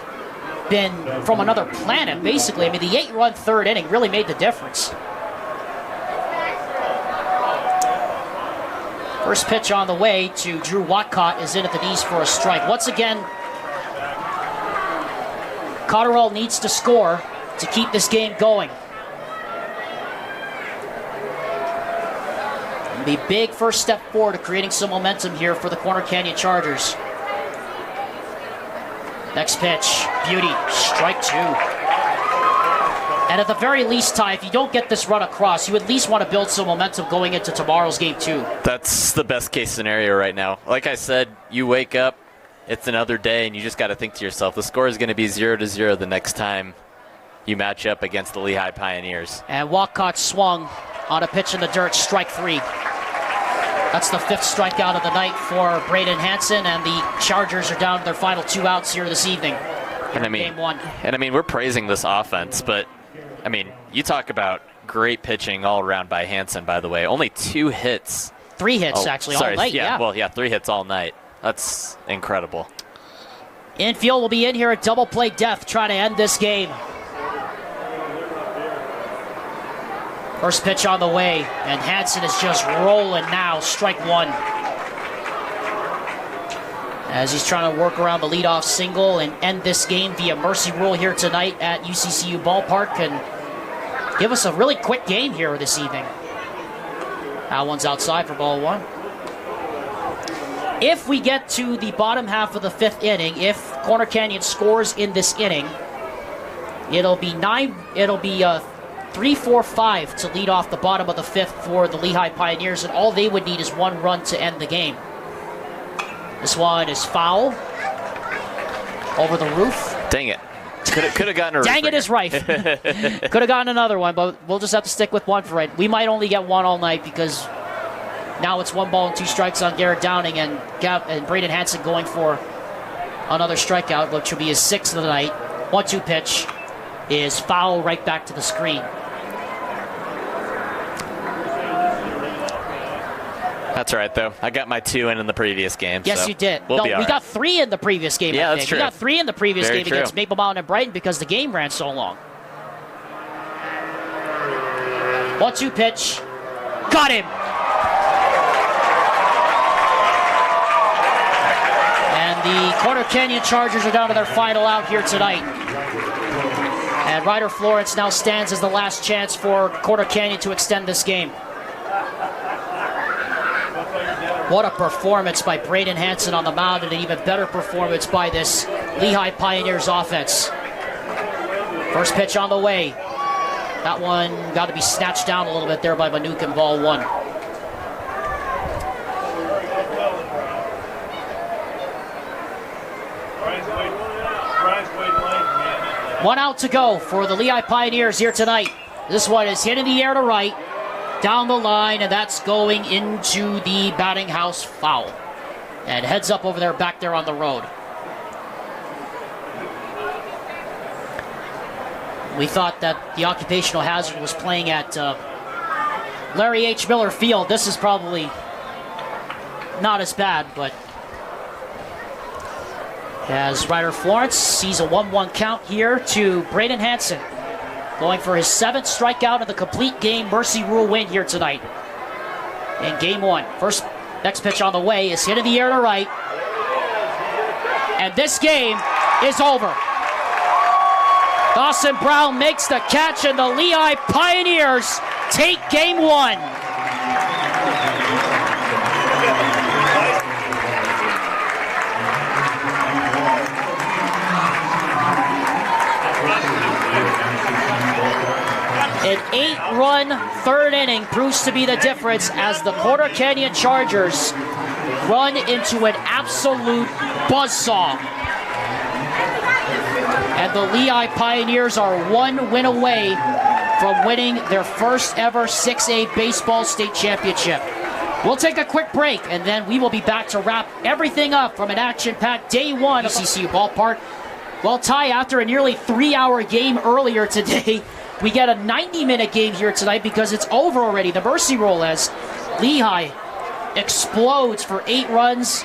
been from another planet, basically. I mean, the 8-run 3rd inning really made the difference. First pitch on the way to Drew Watcott is in at the knees for a strike. Once again, Cotterell needs to score to keep this game going. It'll be a big first step forward to creating some momentum here for the Corner Canyon Chargers. Next pitch, beauty, strike 2. And at the very least, Ty, if you don't get this run across, you at least want to build some momentum going into tomorrow's Game 2. That's the best case scenario right now. Like I said, you wake up, it's another day, and you just got to think to yourself, the score is going to be 0-0 the next time you match up against the Lehigh Pioneers. And Walcott swung on a pitch in the dirt, strike 3. That's the 5th strikeout of the night for Braden Hansen, and the Chargers are down to their final 2 outs here this evening. Game 1. And I mean, we're praising this offense, but I mean, you talk about great pitching all around by Hansen, by the way. Only 2 hits. 3 hits, actually, all night. Yeah, well, 3 hits all night. That's incredible. Infield will be in here at double play death, trying to end this game. First pitch on the way, and Hansen is just rolling now, strike 1. As he's trying to work around the leadoff single and end this game via mercy rule here tonight at UCCU Ballpark, and give us a really quick game here this evening. That one's outside for ball 1. If we get to the bottom half of the 5th inning, if Corner Canyon scores in this inning, it'll be 3-4-5 to lead off the bottom of the 5th for the Lehi Pioneers, and all they would need is 1 run to end the game. This one is foul. Over the roof. Dang it. Could have gotten a Dang it is right. Could have gotten another one, but we'll just have to stick with 1 for it. We might only get 1 all night because now it's 1 ball and 2 strikes on Garrett Downing, and Braden Hansen going for another strikeout, which will be his 6th of the night. 1-2 pitch is foul right back to the screen. That's right, though. I got my 2 in the previous game. Yes, so you did. We'll no, be all we right. got 3 in the previous game. Yeah, I that's think. true. We got 3 in the previous Very game true. against Maple Mountain and Brighton because the game ran so long. 1-2 pitch. Got him. And the Corner Canyon Chargers are down to their final out here tonight. And Ryder Florence now stands as the last chance for Corner Canyon to extend this game. What a performance by Braden Hansen on the mound, and an even better performance by this Lehigh Pioneers offense. First pitch on the way. That one got to be snatched down a little bit there by Manukin, ball 1. One out to go for the Lehigh Pioneers here tonight. This one is hit in the air to right, down the line, and that's going into the batting house foul. And heads up over there, back there on the road. We thought that the occupational hazard was playing at Larry H. Miller Field. This is probably not as bad, but as Ryder Florence sees a 1-1 count here to Braden Hansen, going for his 7th strikeout of the complete game mercy rule win here tonight in game 1. Next pitch on the way is hit in the air to right, and this game is over. Dawson Brown makes the catch, and the Lehigh Pioneers take game 1. An 8-run 3rd inning proves to be the difference as the Corner Canyon Chargers run into an absolute buzzsaw. And the Lehigh Pioneers are 1 win away from winning their first ever 6A baseball state championship. We'll take a quick break, and then we will be back to wrap everything up from an action-packed day 1 of UCCU Ballpark. Well, Ty, after a nearly 3-hour game earlier today, we get a 90-minute game here tonight because it's over already. The mercy roll as Lehi explodes for 8 runs.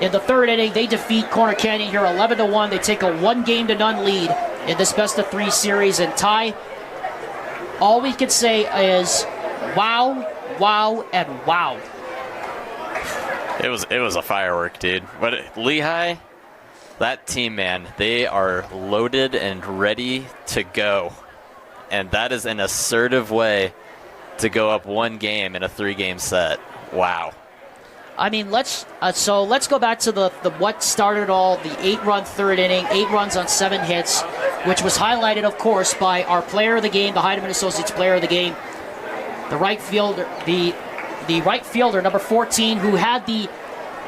In the 3rd inning, they defeat Corner Canyon here 11-1. They take a 1-0 lead in this best-of-3 series. And Ty, all we can say is wow, wow, and wow. It was a firework, dude. But Lehi, that team, man, they are loaded and ready to go. And that is an assertive way to go up 1 game in a 3-game set. Wow. I mean, let's go back to the what started all, the 8-run 3rd inning, 8 runs on 7 hits, which was highlighted, of course, by our player of the game, the Heidemann Associates player of the game, the right fielder, the right fielder, number 14, who had the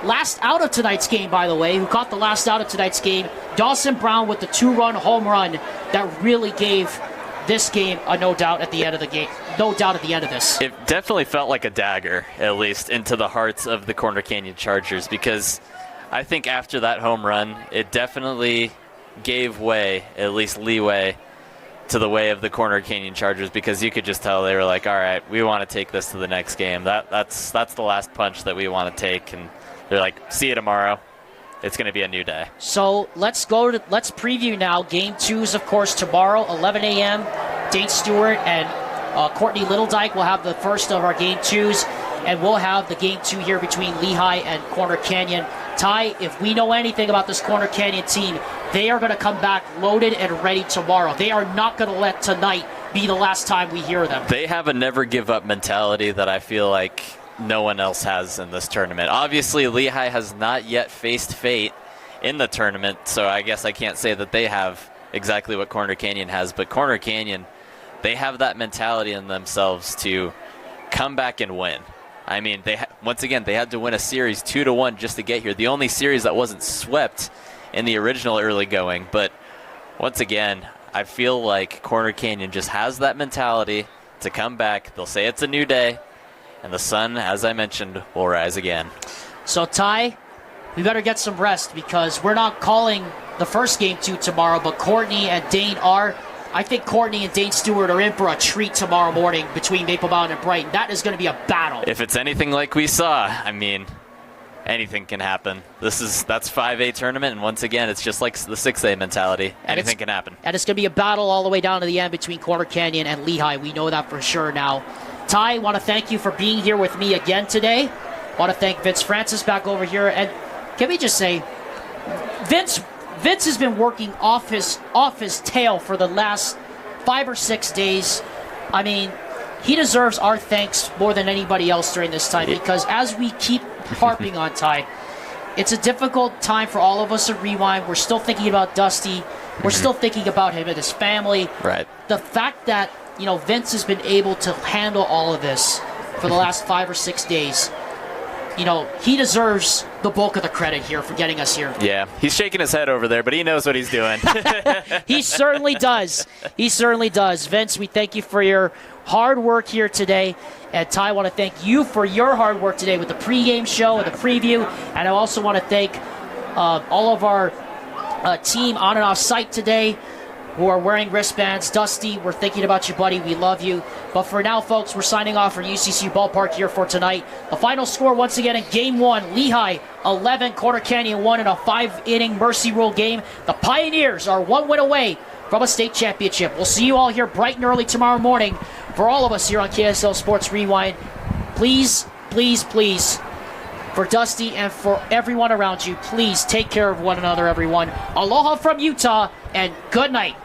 last out of tonight's game, by the way, who caught the last out of tonight's game, Dawson Brown with the 2-run home run that really gave this game a no doubt at the end of the game. No doubt at the end of this. It definitely felt like a dagger, at least, into the hearts of the Corner Canyon Chargers, because I think after that home run, it definitely gave way, at least leeway, to the way of the Corner Canyon Chargers, because you could just tell they were like, all right, we want to take this to the next game. That's the last punch that we want to take, and they're like, see you tomorrow. It's going to be a new day. So let's preview now. Game 2 is, of course, tomorrow, 11 a.m. Dane Stewart and Courtney Littledyke will have the first of our Game 2s, and we'll have the Game 2 here between Lehi and Corner Canyon. Ty, if we know anything about this Corner Canyon team, they are going to come back loaded and ready tomorrow. They are not going to let tonight be the last time we hear them. They have a never-give-up mentality that I feel like no one else has in this tournament. Obviously, Lehi has not yet faced fate in the tournament, so I guess I can't say that they have exactly what Corner Canyon has, but Corner Canyon, they have that mentality in themselves to come back and win. I mean, once again, they had to win a series 2-1 just to get here. The only series that wasn't swept in the original early going. But once again, I feel like Corner Canyon just has that mentality to come back. They'll say it's a new day, and the sun, as I mentioned, will rise again. So, Ty, we better get some rest because we're not calling the first Game 2 tomorrow, but Courtney and Dane are. I think Courtney and Dane Stewart are in for a treat tomorrow morning between Maple Mountain and Brighton. That is going to be a battle. If it's anything like we saw, I mean, anything can happen. That's 5A tournament, and once again, it's just like the 6A mentality. Anything can happen. And it's going to be a battle all the way down to the end between Corner Canyon and Lehi. We know that for sure now. Ty, I want to thank you for being here with me again today. I want to thank Vince Francis back over here. And can we just say, Vince has been working off his tail for the last 5 or 6 days. I mean, he deserves our thanks more than anybody else during this time, because as we keep harping on Ty, it's a difficult time for all of us at Rewind. We're still thinking about Dusty. We're still thinking about him and his family. Right. The fact that, Vince has been able to handle all of this for the last 5 or 6 days, he deserves the bulk of the credit here for getting us here. Yeah, he's shaking his head over there, but he knows what he's doing. He certainly does. He certainly does. Vince, we thank you for your hard work here today. And Ty, I want to thank you for your hard work today with the pregame show and the preview. And I also want to thank all of our team on and off site today who are wearing wristbands. Dusty, we're thinking about you, buddy. We love you. But for now, folks, we're signing off from UCCU Ballpark here for tonight. The final score, once again, in Game 1, Lehi 11, Corner Canyon 1 in a 5-inning Mercy Rule game. The Pioneers are 1 win away from a state championship. We'll see you all here bright and early tomorrow morning. For all of us here on KSL Sports Rewind, please, please, please, for Dusty and for everyone around you, please take care of one another, everyone. Aloha from Utah, and good night.